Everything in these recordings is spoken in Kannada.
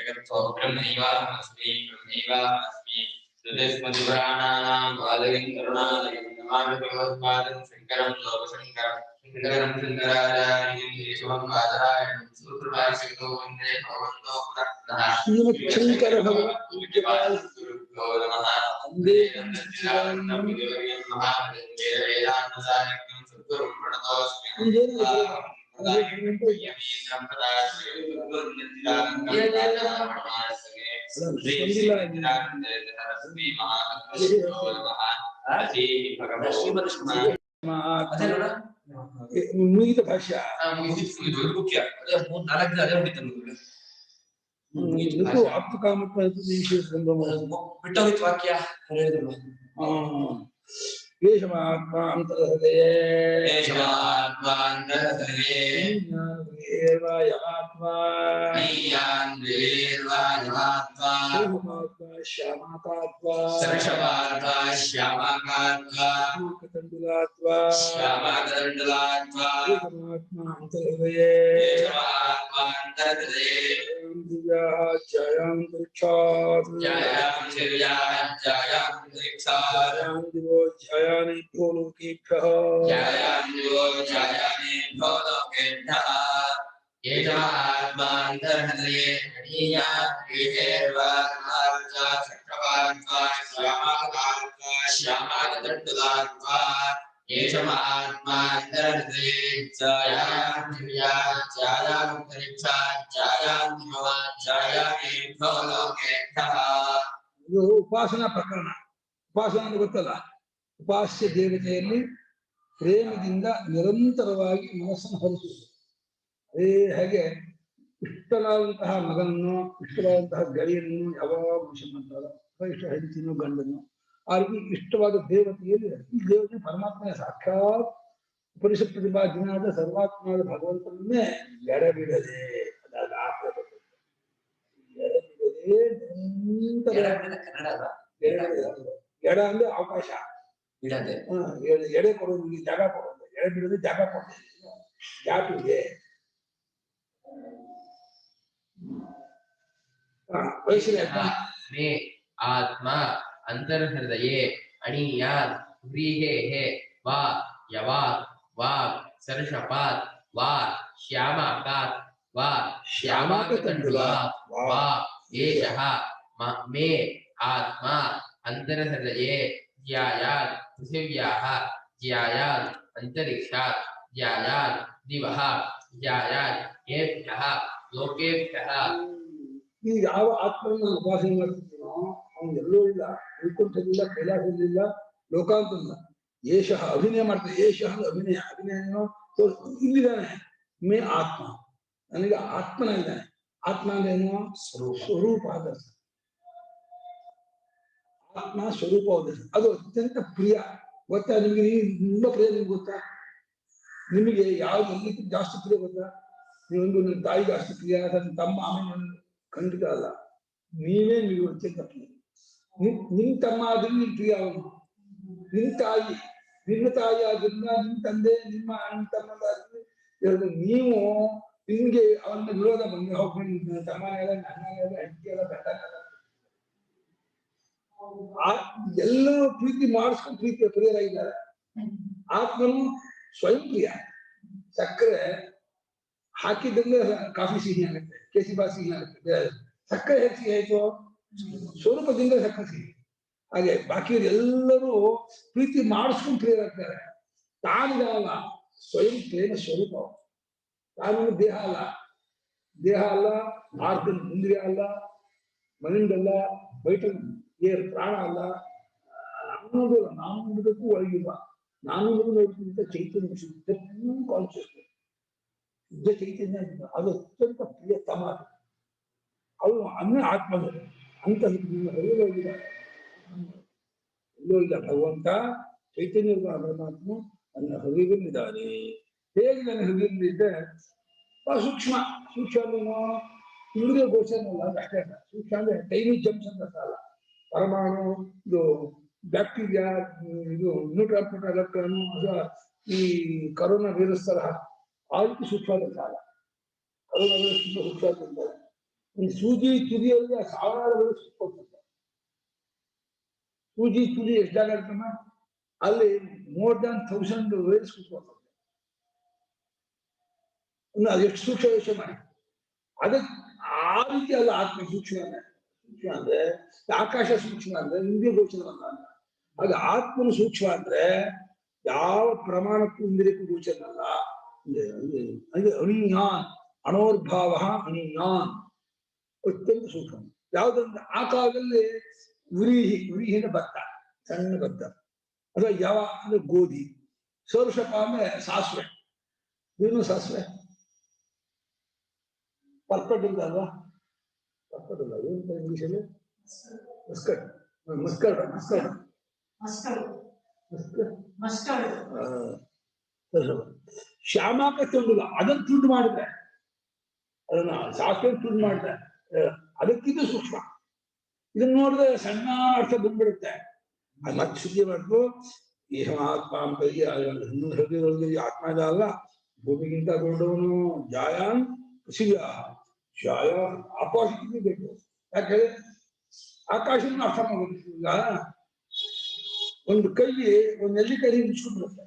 ब्रह्मैवाहमस्मि तदेस्मद्पुराणानां बालयं करुणालयं नमामि भगवत्पादं शङ्करं लोकशङ्करं शङ्कराचार्यं केशवं बादरायणं सूत्रभाष्यतो वन्दे भगवन्तो पुनः श्रीमच्छङ्कर भगवत्पूज्यपाद गुरुभ्यो नमः वन्दे सच्चिदानन्दं विद्यार्थं महावेदान्तसारकं सद्गुरुं प्रणतोऽस्मि ಮುಗಿದ ಭಾಷ್ಯ ಆಪ್ತಕಾಮತ್ವ ಬಿಟ್ಟೋಗಿತ್ತು ವಾಕ್ಯ ಹೇಳಿದ್ರು ಏಷಮಾತ್ಮಾಂತರಹೃದಯೇ ಇದು ಉಪಾಸನಾ ಪ್ರಕರಣ. ಉಪಾಸನ ಅಂದ್ರೆ ಗೊತ್ತಲ್ಲ, ಉಪಾಸ್ಯ ದೇವತೆಯಲ್ಲಿ ಪ್ರೇಮದಿಂದ ನಿರಂತರವಾಗಿ ಮನಸ್ಸನ್ನು ಹರಿಸುವುದು. ಅದೇ ಹಾಗೆ ಇಷ್ಟವಾದಂತಹ ಮಗನನ್ನು, ಇಷ್ಟವಾದಂತಹ ಗೆಳೆಯನನ್ನು ಯಾವಾಗ ವಿಷಯ ಮಾಡ್ತಾರ, ಇಷ್ಟ ಹೆಂಡತಿನೋ ಗಂಡನ್ನು, ಆ ರೀತಿ ಇಷ್ಟವಾದ ದೇವತೆಯಲ್ಲಿ ಈ ದೇವತೆ ಪರಮಾತ್ಮನ ಸಾಕ್ಷಾತ್ ಉಪನಿಷತ್ ಪ್ರತಿಪಾದ್ಯನಾದ ಸರ್ವಾತ್ಮನಾದ ಭಗವಂತನನ್ನೇ ಎಡಬಿಡದೆ, ಅದಾದ ನಿರಂತರ ಎಡ ಅಂದ್ರೆ ಅವಕಾಶ, ಎಡೆ ಕೊಡೋದು, ಜಾಗ ಕೊಡೋದು, ಎಡೆ ಬಿಡೋದು ಜಾಗ ಕೊಡೋದು, ಗ್ಯಾಪ್ ಇದೆ. मे आत्मा अंतर्हृदये अणीयात् व्रीहेः वा यवात् वा सर्षपात् वा श्यामाकात् वा श्यामाकतण्डुलात् वा एषः मे आत्मा अंतर्हृदये ज्यायात् पृथिव्याः ज्यायात् अंतरिक्षात् ज्यायात् दिवः ज्यायात् येभ्यः लोकेभ्यः. ಈ ಯಾವ ಆತ್ಮನ ಉಪಾಸನೆ ಮಾಡ್ತಿದ್ದೀನೋ ಅವನು ಎಲ್ಲೂ ಇಲ್ಲ, ವೈಕುಂಠದಿಲ್ಲ, ಕೈಲಾಸದಿಲ್ಲ, ಲೋಕಾಂತಲ್ಲ. ಏಷಃ ಅಭಿನಯ ಮಾಡ್ತಾರೆ. ಏಷಃ ಅಭಿನಯ, ಅಭಿನಯನೋ ಇಲ್ಲಿದ್ದಾನೆ. ಮೇ ಆತ್ಮ, ನನಗೆ ಆತ್ಮನಾಗಿದ್ದಾನೆ. ಆತ್ಮ ಅಂದ್ರೇನು? ಸ್ವರೂಪ ಆದರ್ಶ. ಆತ್ಮ ಸ್ವರೂಪ ಆದರ್ಶ, ಅದು ಅತ್ಯಂತ ಪ್ರಿಯ. ಗೊತ್ತಾ ನಿಮಗೆ? ತುಂಬಾ ಪ್ರಿಯ. ನಿಮ್ಗೆ ಗೊತ್ತಾ ನಿಮಗೆ ಯಾವ್ದು ಜಾಸ್ತಿ ಪ್ರಿಯ ಗೊತ್ತಾ? ನೀವೊಂದು ನನ್ನ ತಾಯಿ ಜಾಸ್ತಿ ಪ್ರಿಯ, ನನ್ನ ತಮ್ಮ, ಆಮೇಲೆ ಖಂಡಿತ ಅಲ್ಲ. ನೀವೇ ನೀವು ಅತ್ಯಂತ ಪ್ರಿಯ. ನಿನ್ ತಮ್ಮ ಆದ್ರೆ ನಿನ್ ಪ್ರಿಯ ಅವನು, ನಿನ್ ತಾಯಿ, ನಿನ್ನ ತಾಯಿ ಆದ್ರಿಂದ ನಿನ್ ತಂದೆ, ನಿಮ್ಮ ಅಣ್ಣ ತಮ್ಮ, ನೀವು ನಿಮ್ಗೆ ಅವನ್ನ ವಿರೋಧ ಬಂದು ಹೋಗ್ಕೊಂಡು ತಮ್ಮನೆಲ್ಲ, ನನ್ನನೆಲ್ಲ, ಹೆಂಡತಿಯೆಲ್ಲ, ಗಂಡನೆಲ್ಲ ಎಲ್ಲರೂ ಪ್ರೀತಿ ಮಾಡಿಸ್ಕೊಂಡು ಪ್ರಿಯರಾಗಿದ್ದಾರೆ. ಆತ್ಮನು ಸ್ವಯಂ ಪ್ರಿಯ. ಸಕ್ಕರೆ ಹಾಕಿದ್ರೆ ಕಾಫಿ ಸಿಹಿ ಆಗುತ್ತೆ, ಕೇಸರಿಬಾತ್ ಸಿಹಿ ಆಗುತ್ತೆ. ಸಕ್ಕರೆ ಹೇಗೆ ಸಿಹಿ ಆಯ್ತು? ಸ್ವರೂಪದಿಂದ ಸಕ್ಕರೆ ಸಿಹಿ. ಹಾಗೆ ಬಾಕಿ ಎಲ್ಲರೂ ಪ್ರೀತಿ ಮಾಡಿಸ್ಕೊಂಡು ಪ್ರಿಯರಾಗ್ತಾರೆ. ತಾನಿದಲ್ಲ, ಸ್ವಯಂ ಪ್ರೇಮ ಸ್ವರೂಪ. ತಾನು ದೇಹ ಅಲ್ಲ, ದೇಹ ಅಲ್ಲ, ಆರ್ಗನ್ ಇಂದ್ರಿಯ ಅಲ್ಲ, ಮನಿಂದಲ್ಲ, ಬೈಟ ಪ್ರಾಣ ಅಲ್ಲ. ನಾನಲ್ಲ, ನಾನು ನೋಡಬೇಕು ಒಳಗಿಲ್ಲ. ನಾನು ನೋಡ್ತಿದ್ದ ಚೈತನ್ಯ ಶುದ್ಧ ಕಾನ್ಶಿಯಸ್ನೆಸ್, ಶುದ್ಧ ಚೈತನ್ಯ, ಅದು ಅತ್ಯಂತ ಪ್ರಿಯತಮ. ಅದು ಅನ್ನೇ ಆತ್ಮಗಳು ಅಂತ ಎಲ್ಲೋ ಇಲ್ಲ. ಭಗವಂತ ಚೈತನ್ಯ ಪರಮಾತ್ಮ ನನ್ನ ಹೃದಯದಲ್ಲಿದ್ದಾನೆ. ಹೇಗೆ ನನ್ನ ಹೃದಯದಲ್ಲಿದ್ದೆ? ಬಹಳ ಸೂಕ್ಷ್ಮ. ಸೂಕ್ಷ್ಮ ಇಂದ್ರಿಯ ಗೋಚರನಲ್ಲ, ಅಷ್ಟೇ. ಸೂಕ್ಷ್ಮ ಅಂದ್ರೆ ಟೈನಿ ಜಂಪ್ಸ್ ಅಂತ ಸಾಲ. ಪರಮಾಣು, ಇದು ಬ್ಯಾಕ್ಟೀರಿಯಾ, ಇದು ನ್ಯೂಟ್ರಾನ್, ಎಲೆಕ್ಟ್ರಾನ್, ಈ ಕರೋನಾ ವೈರಸ್ ತರಹ ಆ ರೀತಿ ಸೂಕ್ಷ್ಮ ಸಾಲ. ಕರೋನಾ ವೈರಸ್ ತುಂಬಾ ಸೂಕ್ಷ್ಮ. ಈ ಸೂಜಿ ತುದಿಯಲ್ಲಿ ಸಾವಿರಾರು ವರ್ಷ ಕೊಡ್ತಾರೆ. ಸೂಜಿ ತುದಿ ಎಷ್ಟು ಜಾಗ ಇರ್ತಮ್ಮ ಅಲ್ಲಿ ಮೋರ್ ದ್ಯಾನ್ 1000 ವೇರ್ಸ್ ಕೂತ್ಕೊಳ್ತಾರೆ. ಅದೆಷ್ಟು ಸೂಕ್ಷ್ಮ ಯೋಚನೆ ಮಾಡಿ. ಅದಕ್ಕೆ ಆ ರೀತಿ ಅಲ್ಲ ಆತ್ಮ ಸೂಕ್ಷ್ಮ ಅಂದ್ರೆ ಆಕಾಶ ಸೂಕ್ಷ್ಮ ಅಂದ್ರೆ ಇಂದ್ರಿಯ ಗೋಚರವಲ್ಲ ಅಂತ. ಹಾಗೆ ಆತ್ಮನು ಸೂಕ್ಷ್ಮ ಅಂದ್ರೆ ಯಾವ ಪ್ರಮಾಣಕ್ಕೂ ಇಂದ್ರಿಯಕ್ಕೂ ಗೋಚರನಲ್ಲ. ಅಂದ್ರೆ ಅಣಿಯಾನ್ ಅಣೋರ್ಭಾವ ಅಣಿಯಾನ್ ಅತ್ಯಂತ ಸೂಕ್ಷ್ಮ. ಯಾವ್ದಂದ್ರೆ ಆ ಕಾಲದಲ್ಲಿ ಉರಿಹಿನ ಭತ್ತ, ಸಣ್ಣ ಭತ್ತ, ಅಥವಾ ಯಾವ ಅಂದ್ರೆ ಗೋಧಿ, ಸೋರುಷಪ ಅಂದ್ರೆ ಸಾಸಿವೆ. ಏನು ಸಾಸಿವೆ ಪರ್ಪಟ್ ಅಂತ ಅಲ್ವಾ? ಪರ್ಪಟ್ ಅಲ್ಲ, ಏನು ಇಂಗ್ಲೀಷಲ್ಲಿ ಮಸ್ಕಟ್, ಮಸ್ಕಟ್ ಶ್ಯಾಮಾಕ ತುಂಡುಲ್ಲ, ಅದನ್ನ ತುಂಡು ಮಾಡಿದ್ರೆ, ಅದನ್ನ ಸಾಸಿವೆ ತುಂಡು ಮಾಡಿದ್ರೆ ಅದಕ್ಕಿಂತ ಸೂಕ್ಷ್ಮ. ಇದನ್ನ ನೋಡಿದ್ರೆ ಸಣ್ಣ ಅರ್ಥ ಬಂದ್ಬಿಡುತ್ತೆ. ಅದು ಮತ್ತೆ ಶುದ್ಧಿ ಮಾಡ್ತು. ಈ ಆತ್ಮ ಅಂತ ಹೃದಯದೊಳಗೆ ಆತ್ಮ ಇದೆ ಅಲ್ಲ, ಭೂಮಿಗಿಂತ ದೊಡ್ಡವನು. ಜಾಯಾನ್ ಪೃಥಿವ್ಯ, ಜಾಯ ಆಕಾಶಕ್ಕಿಂತ ಬೇಕು. ಯಾಕೆ ಆಕಾಶವನ್ನು ಅರ್ಥ ಮಾಡೋದು. ಈಗ ಒಂದು ಕೈ, ಒಂದು ನೆಲ್ಲಿಕಾಯಿ ಮುಚ್ಕೊಂಡ್ಬಿಡುತ್ತೆ.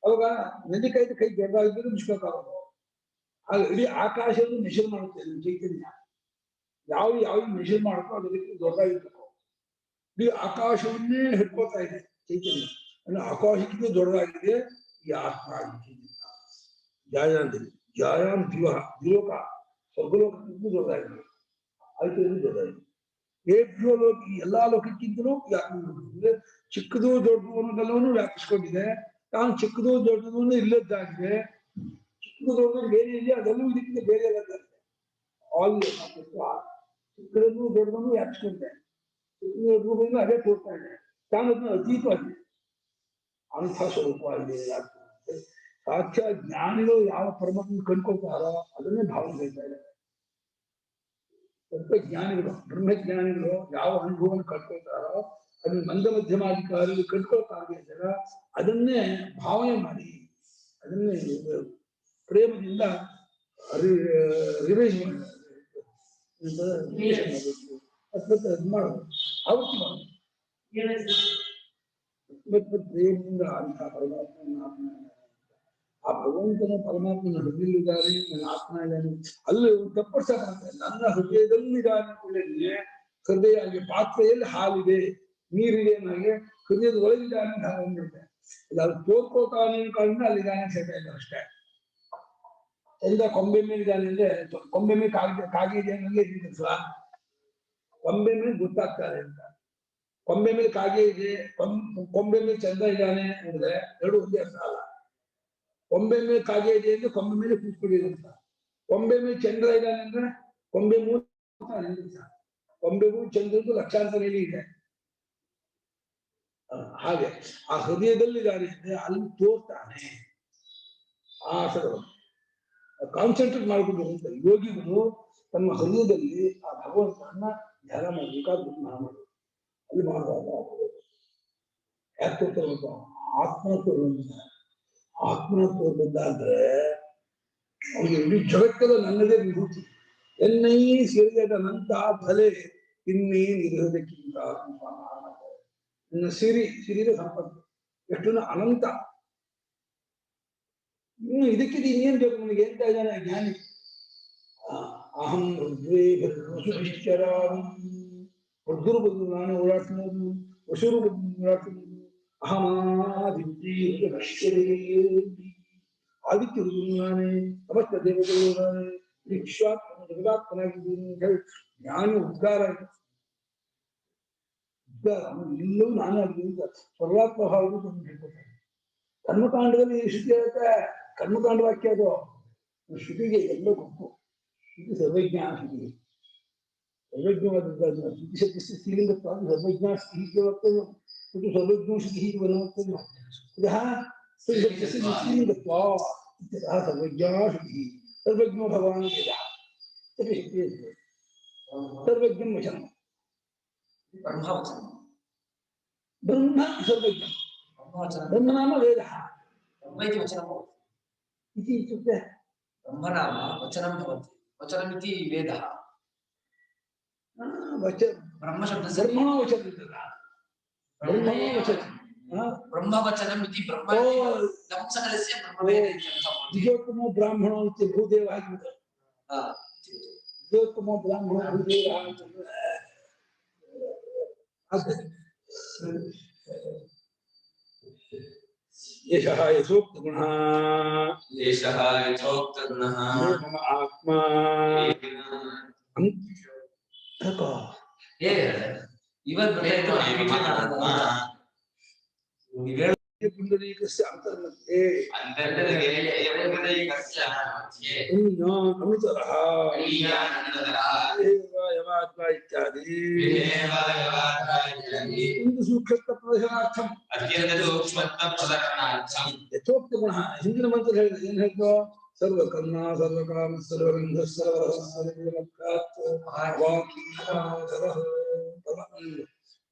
ಅವಾಗ ನೆಲ್ಲಿಕಾಯ್ದು ಕೈ ದೊಡ್ಡದಾಗಿದ್ರೆ ಮುಚ್ಕೋಕ್ಕಾಗೋದು. ಆಗ ಇಡೀ ಆಕಾಶವನ್ನು ಮೆಷರ್ ಮಾಡುತ್ತೆ ಚೈತನ್ಯ. ಯಾವ ಮೆಷರ್ ಮಾಡುತ್ತೋ ಅದಕ್ಕೆ ದೊಡ್ಡದಾಗಿರ್ಬೇಕು. ಇಡೀ ಆಕಾಶವನ್ನೇ ಹಿಡ್ಕೊಳ್ತಾ ಇದೆ ಚೈತನ್ಯ. ಅಂದ್ರೆ ಆಕಾಶಕ್ಕಿಂತ ದೊಡ್ಡದಾಗಿದೆ ಈ ಆತ್ಮ ಚೈತನ್ಯ. ಜಾಯಾಂತಿದೆ, ಜಾಯಾನ್ ದಿವೋಕ ಸ್ವರ್ಗಲೋಕಕ್ಕಿಂತ ದೊಡ್ಡದಾಗಿದೆ, ಆಯ್ತು ದೊಡ್ಡದಾಗಿದೆ. ಏಭ್ಯೋ ಲೋಕ, ಈ ಎಲ್ಲಾ ಲೋಕಕ್ಕಿಂತಲೂ ಅಂದ್ರೆ ಚಿಕ್ಕದು ದೊಡ್ಡದು ಅನ್ನೋದೆಲ್ಲವನ್ನೂ ವ್ಯಾಪಿಸ್ಕೊಂಡಿದೆ. ತಾನು ಚಿಕ್ಕದು ದೊಡ್ಡದು ಇಲ್ಲದ್ದಾಗಿದೆ. ಚಿಕ್ಕದು ದೊಡ್ಡದು ಬೇರೆ ಇದೆ, ಅದೆಲ್ಲವೂ ಇದಕ್ಕಿಂತ ಬೇರೆ ಇಲ್ಲದ್ದಾಗಿದೆ. ಆಲ್ ಚಿಕ್ಕದನ್ನು ದೊಡ್ಡದನ್ನು ವ್ಯಾಪಿಸ್ಕೊಂಡಿದೆ. ಚಿಕ್ಕದು ಅದೇ ತೋರ್ತಾ ಇದೆ. ತಾನು ಅದನ್ನ ಅತೀತವಾಗಿದೆ, ಅಂಥ ಸ್ವರೂಪವಾಗಿದೆ. ಸಾಕ್ಷಾತ್ ಜ್ಞಾನಿಗಳು ಯಾವ ಪರಮಾತ್ಮ ಕಂಡ್ಕೊಳ್ತಾರೋ ಅದನ್ನೇ ಭಾವನೆ ಹೇಳ್ತಾ ಇದ್ದಾರೆ. ತತ್ವಜ್ಞಾನಿಗಳು, ಬ್ರಹ್ಮಜ್ಞಾನಿಗಳು ಯಾವ ಅನುಭವವನ್ನು ಕಳ್ಕೊಳ್ತಾರೋ ಅದನ್ನ ಮಂದ ಮಧ್ಯಮಾಧಿಕಾರಿಗಳು ಕಳ್ಕೊಳ್ತಾರ ಅದನ್ನೇ ಭಾವನೆ ಮಾಡಿ, ಅದನ್ನೇ ಪ್ರೇಮದಿಂದ ರಿವೈಸ್ ಮಾಡೋದು, ಆವೃತ್ತಿ ಮಾಡೋದು. ಪ್ರೇಮದಿಂದ ಅಂಥ ಪರಮಾತ್ಮ, ಆ ಭಗವಂತನ ಪರಮಾತ್ಮನ ಹೃದಯದಲ್ಲಿದ್ದಾನೆ, ನನ್ನ ಆತ್ಮ ಇದ್ದಾನೆ. ಅಲ್ಲಿ ತಪ್ಪಡ್ಸಕ್ಕೆ ನನ್ನ ಹೃದಯದಲ್ಲಿದ್ದಾನೆ ಅಂತೇಳಿ ಹೃದಯ ಆಗಿ ಪಾತ್ರೆಯಲ್ಲಿ ಹಾಲಿದೆ, ನೀರಿದೆ, ನನಗೆ ಹೃದಯದ ಒಳಗಿದ್ದಾನೆ ಅಂತ ಅಂದ್ಬಿಡುತ್ತೆ. ಅದು ತೋರ್ಕೋತಾನೆ ಕಾರಣ ಅಲ್ಲಿದ್ದಾನೆ ಸೇಟ ಇಲ್ಲ ಅಷ್ಟೇ. ಎಲ್ಲ ಕೊಂಬೆ ಮೇಲೆ ಇದ್ದಾನೆ ಅಂದ್ರೆ ಕೊಂಬೆ ಮೇಲೆ ಕಾಗೆ ಇದೆ ಅನ್ನೋಂಗೆ ಇದ್ದಿಲ್ಲ. ಕೊಂಬೆ ಮೇಲೆ ಗೊತ್ತಾಗ್ತಾರೆ ಅಂತ. ಕೊಂಬೆ ಮೇಲೆ ಕಾಗೆ ಇದೆ, ಕೊಂಬೆ ಮೇಲೆ ಚಂದ ಇದ್ದಾನೆ ಅಂದ್ರೆ ಎರಡು ಒಂದೇ ಅರ್ಥ ಅಲ್ಲ. ಕೊಂಬೆ ಮೇಲೆ ಕಾಗೆ ಇದೆ ಅಂದ್ರೆ ಕೊಂಬೆ ಮೇಲೆ ಕೂತ್ಕೊಂಡಿದೆ ಅಂತ. ಕೊಂಬೆ ಮೇಲೆ ಚಂದ್ರ ಇದ್ದಾನೆ ಅಂದ್ರೆ ಕೊಂಬೆ ಮೂಲ ಕೊಂಬೆಗೂ ಚಂದ್ರಗೂ ಲಕ್ಷಾಂತರ ಮೇಲೆ ಇದೆ. ಹಾಗೆ ಆ ಹೃದಯದಲ್ಲಿದ್ದಾನೆ ಅಂದ್ರೆ ಅಲ್ಲಿ ತೋರ್ತಾನೆ. ಆ ಕಾನ್ಸಂಟ್ರೇಟ್ ಮಾಡ್ಕೊಂಡು ಅಂತ ಯೋಗಿಗಳು ತಮ್ಮ ಹೃದಯದಲ್ಲಿ ಆ ಭಗವಂತನ ಧ್ಯಾನ ಮಾಡಬೇಕಾದ ಮಾಡೋದು. ಅಲ್ಲಿ ಮಾಡುವಾಗ ಯಾಕೆ ತೋರ್ತಾರೆ? ಆತ್ಮ ತೋರ್ಬಂದ. ಆತ್ಮ ತೋರ್ಬಂದಾದ್ರೆ ಅವನಿಗೆ ಇಡೀ ಜಗತ್ತಲ್ಲ ನನ್ನದೇ ವಿಭೂತಿ. ಎನ್ನೈ ಸೇರಿದ ನಂತ ಫಲೆ ಇನ್ನೇನು ಇರೋದಕ್ಕಿಂತ ನನ್ನ ಸಿರಿದ ಸಂಪತ್ತು ಎಷ್ಟು ಅನಂತ. ಇನ್ನು ಇದಕ್ಕಿಂತ ಇನ್ನೇನ್ ಬೇಕು ನನಗೆ ಅಂತ ಇದ್ದಾನೆ ಜ್ಞಾನಿ. ಅಹಂ ರುದ್ರೇಶ್ವರ ವೃದ್ಧರು ಬಂದು ನಾನು ಓಡಾಡ್ತಿರೋದು, ವಸುರು ಬಂದು ಓಡಾಡ್ತಿರೋದು. ಅಹಮಾದಿತ್ಯ ಆದಿತ್ಯ ನಾನೇ, ಸಮಸ್ತ ದೇವತೆಗಳು ನಾನೇ, ವಿಶ್ವಾತ್ಮ ಜಗದಾತ್ಮನಾಗಿದ್ದೀನಿ ಅಂತ ಹೇಳಿ ಜ್ಞಾನ ಉದ್ಗಾರ ಎಲ್ಲವೂ ನಾನೇ ಆಗಿದ್ದೀನಿ ಅಂತ ಸರ್ವಾತ್ಮ ಭಾವಗಳು ತಂದು ಹೇಳ್ಕೊತಾರೆ. ಕರ್ಮಕಾಂಡದಲ್ಲಿ ಶ್ರುತಿ ಹೇಳುತ್ತೆ, ಕರ್ಮಕಾಂಡ ವಾಕ್ಯ ಅದು. ಶ್ರುತಿಗೆ ಎಲ್ಲ ಗೊತ್ತು. ಶ್ರುತಿ ಸರ್ವಜ್ಞಾನ, ಶ್ರುತಿಗೆ ಸರ್ವಜ್ಞವಾದದ್ದು. ಶ್ರುತಿ ಶಕ್ತಿ ಸ್ತ್ರೀಲಿಂಗತ್ವ ಸರ್ವಜ್ಞ ಸ್ಥಿತಿ ವಕ್ತವ್ಯ, ಶ್ರುತಿ ಸರ್ವಜ್ಞ ಶ್ರುತಿ ವಕ್ತವ್ಯ. ಸ್ತ್ರೀಲಿಂಗತ್ವ ಸರ್ವಜ್ಞ ಶ್ರುತಿ ಸರ್ವಜ್ಞ ಭಗವಾನ್ ವೇದ ಶಕ್ತಿ ಸರ್ವಜ್ಞ ವಚನ ಬ್ರಹ್ಮ ಸರ್ವಜ್ಞ ಬ್ರಹ್ಮನಾಮ ವೇದ ಇತಿ ಇತ್ಯುಕ್ತೆ ಬ್ರಹ್ಮನಾಮ ವಚನಂ ಭವತಿ. ವಚನಮಿತಿ ವೇದ ವಚನ ಬ್ರಹ್ಮ ಶಬ್ದ ಬ್ರಹ್ಮ ವಚನ ಇದ್ದಲ್ಲ ಬ್ರಹ್ಮ ವಚನ ಬ್ರಹ್ಮ ವಚನಮಿತಿ ಬ್ರಹ್ಮ ನಪುಂಸಕಲಸ್ಯ ಬ್ರಹ್ಮವೇದ ಇತಿ ಅರ್ಥः ದ್ವಿಜೋತ್ತಮೋ ಬ್ರಾಹ್ಮಣ ಅಂತ ಭೂದೇವ ಆಗಿಬಿಟ್ಟು ದ್ವಿಜೋತ್ತಮೋ ಬ್ರಾಹ್ಮಣ ಭೂದೇವ ಅಂತಂದ್ರೆ ಯಶಃ ಯಥೋಕ್ತ ಗುಣ ಏಷಃ ಯಥೋಕ್ತ ಗುಣಃ ಮಮ ಆತ್ಮ ಪುಂಡರೀಕಸ್ಯ ಅಂತರ್ಮಧ್ಯೆ ಅಮಿತರಃ ಯವಾತ್ಮ ಇತ್ಯಾದಿ ಒಂದು ಸೂಕ್ಷ್ಮ ಪ್ರದರ್ಶನಾರ್ಥಂ ಯಥೋಕ್ತ ಗುಣ ಹಿಂದಿನ ಮಂತ್ರ ಹೇಳಿದ್ರೆ ಏನ್ ಹೇಳ್ತೋ ಸರ್ವಕರ್ಣ ಸರ್ವಕಾಮ ಸರ್ವಗಂಧ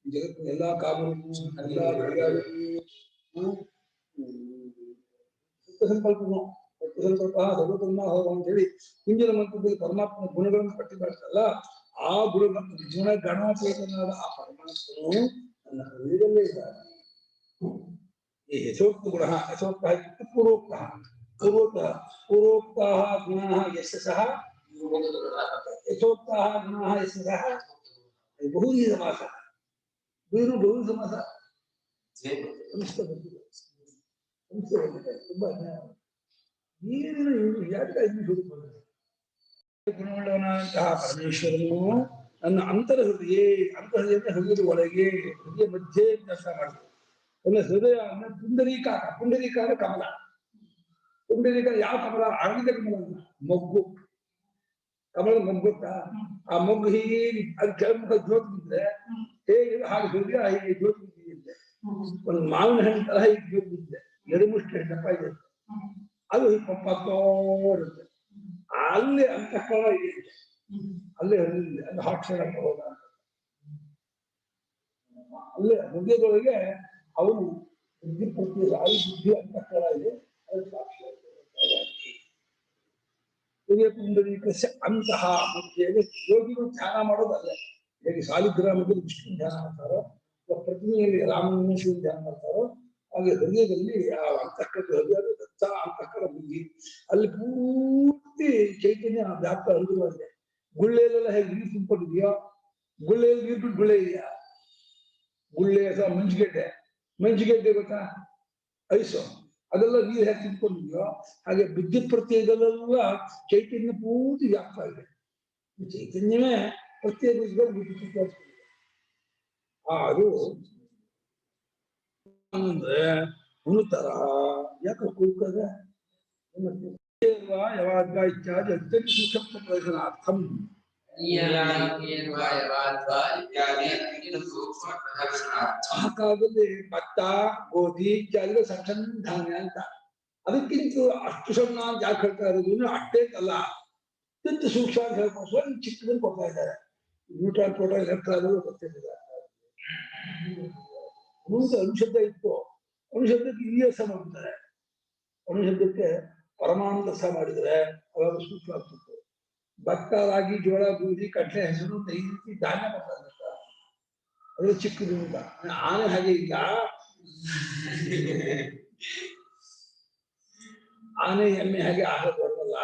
ಜಗತ್ತಿನ ಎಲ್ಲಾ ಕಾಮರಿಗೂ ಎಲ್ಲಾ ಸಂಕಲ್ಪನು ಸಂಕಲ್ಪ ಸರ್ವಕರ್ಮ ಹೋಗ ಅಂತ ಹೇಳಿ ಹಿಂದಿನ ಮಂತ್ರದಲ್ಲಿ ಪರಮಾತ್ಮನ ಗುಣಗಳನ್ನು ಪಟ್ಟಿ ಮಾಡ್ತಲ್ಲ ಆ ಗುಣ ಗಣಾಪೇತನಾದ ಆ ಪರಮಾತ್ಮನು ನನ್ನ ಹೃದಯದಲ್ಲೇ ಇದ್ದಾನೆ ಈ ಯಥೋಕ್ತ ಗುಣ ಯಥೋಕ್ತ ಪೂರ್ವೋಕ್ತ पूर्वोक्ताः गुणाः यस्य सः यथोक्ताः गुणाः यस्य सः बहुवी समासः बहु समासः ತುಂಬಾ ನೀರಿನ ಯಾಕೆ ಗುಣವುಳ್ಳವನಾದಂತಹ ಪರಮೇಶ್ವರನು ನನ್ನ ಅಂತರ್ಹೃದಯ ಹೃದಯದ ಒಳಗೆ ಹೃದಯ ಮಧ್ಯೆ ಕೆಲಸ ಮಾಡ್ತಾರೆ ನನ್ನ ಹೃದಯ ಪುಂಡರೀಕಾಕ ಪುಂಡರೀಕಾದ ಕಮಲ ಪುಂಡರೀಕ ಯಾವ ಕಮಲ ಆನಂದ ಕಮಲ ಮೊಗ್ಗು ಕಮಲದ ಮೊಗ್ಗುತ್ತ ಆ ಮೊಗ್ಗು ಹೀಗೆ ಅದು ಕೆಳಮುಖ ಜ್ಯೋತಿ ಬಿದ್ದರೆ ಹೇಗೆ ಹಾಗೆ ಹೃದಯ ಹೀಗೆ ಜ್ಯೋತಿ ಬಿದ್ದಿದೆ ಒಂದು ಮಾವಿನ ಹಣ್ಣು ತರ ಹೀಗೆ ಜ್ಯೋತಿ ಬಿದ್ದಿದೆ ಎಡೆಮುಷ್ಟು ದಪ್ಪ ಇದೆ ಅದು ಇರುತ್ತೆ ಅಲ್ಲಿ ಅಂತಃಕರಣ ಇದೆ ಅಲ್ಲೇ ಹೃದಯ ಅದು ಹಾಕ್ಷರ ಹೋದ ಅಲ್ಲೇ ಹೃದಯದೊಳಗೆ ಅವನು ಬುದ್ಧಿ ಪ್ರತಿ ಬುದ್ಧಿ ಅಂತಃಕರಣ ಇದೆ ಹೃದಯ ಪುಂಡರೀಕಸ್ಯ ಅಂತಹ ಮಧ್ಯೆ ಯೋಗಿಗಳು ಧ್ಯಾನ ಮಾಡೋದಲ್ಲ ಹೇಗೆ ಸಾಲಿಗ್ರಾಮದಲ್ಲಿ ವಿಷ್ಣು ಧ್ಯಾನ ಮಾಡ್ತಾರೋ ಪ್ರತಿಮೆಯಲ್ಲಿ ರಾಮನ ಶಿವನ ಧ್ಯಾನ ಮಾಡ್ತಾರೋ ಹಾಗೆ ಹೃದಯದಲ್ಲಿ ಆ ಅಂತಃಕರ ಹೃದಯ ದತ್ತ ಅಂತಃಕರ ಬುದ್ಧಿ ಅಲ್ಲಿ ಪೂರ್ತಿ ಚೈತನ್ಯ ವ್ಯಾಪ್ತ ಹೃದಯವಾಗಿದೆ ಗುಳ್ಳೆಯಲ್ಲೆಲ್ಲ ಹೇಗೆ ನೀರು ತುಂಬಿಕೊಂಡಿದೆಯೋ ಗುಳ್ಳೆಯಲ್ಲಿ ನೀರು ಬಿಟ್ಟು ಗುಳ್ಳೆ ಇದೆಯಾ ಗುಳ್ಳೆ ಅಥವಾ ಮಂಜಿಗೆಡ್ಡೆ ಗೊತ್ತಾ ಐಸು ಅದೆಲ್ಲ ನೀರು ಹೇಗೆ ತುಂಬಿಕೊಂಡಿದೆಯೋ ಹಾಗೆ ಬುದ್ಧಿ ಪ್ರತ್ಯಯದಲ್ಲೆಲ್ಲ ಚೈತನ್ಯ ಪೂರ್ತಿ ವ್ಯಾಪ್ತ ಇದೆ ಚೈತನ್ಯವೇ ಪ್ರತ್ಯೇಕ ಬುದ್ಧಿ ಅದು ಅಂದ್ರೆ ಉಣುತ್ತರ ಯಾಕೆ ಕೂಗ್ತದೆ ಯಾವಾಗ ಇತ್ಯಾದಿ ಅತ್ಯಂತ ಸೂಕ್ಷ್ಮ ಪ್ರಯೋಜನಾರ್ಥಂ ಆ ಕಾಲದಲ್ಲಿ ಭತ್ತ ಗೋಧಿ ಇತ್ಯಾದಿ ಸಣ್ಣ ಧಾನ್ಯ ಅಂತ ಅದಕ್ಕಿಂತ ಅಷ್ಟು ಸಣ್ಣ ಅಂತ ಯಾಕೆ ಹೇಳ್ತಾ ಇರೋದು ಅಷ್ಟೇ ಅಲ್ಲ ಅತ್ಯಂತ ಸೂಕ್ಷ್ಮ ಅಂತ ಹೇಳ್ಕೊಂಡು ಸ್ವಲ್ಪ ಚಿಕ್ಕದನ್ನು ಕೊಡ್ತಾ ಇದ್ದಾರೆ ನ್ಯೂಟ್ರಾನ್ ಪ್ರೋಟಾನ್ ಎಲೆಕ್ಟ್ರಾನ್ ಗೊತ್ತಿದ್ದಾರೆ ಮುಂದೆ ಅಣುಶಬ್ದ ಇತ್ತು ಅಣುಶಬ್ದಕ್ಕೆ ಇಲಿಯಸ ಮಾಡ್ತಾರೆ ಅಣುಶಬ್ದಕ್ಕೆ ಪರಮಾಣು ರಸ ಮಾಡಿದ್ರೆ ಅವಾಗ ಸೂಕ್ಷ್ಮ ಆಗ್ತಿತ್ತು ಭತ್ತ ರಾಗಿ ಜೋಳ ಗೋಧಿ ಕಡಲೆ ಹೆಸರು ಈ ರೀತಿ ಧಾನ್ಯ ಮಾಡ್ತಾರೆ ಅದು ಚಿಕ್ಕದು ಅಂತ ಆನೆ ಹಾಗೆ ಇಲ್ಲ ಆನೆ ಎಮ್ಮೆ ಹಾಗೆ ಆಹಾರ ಬರಲ್ಲ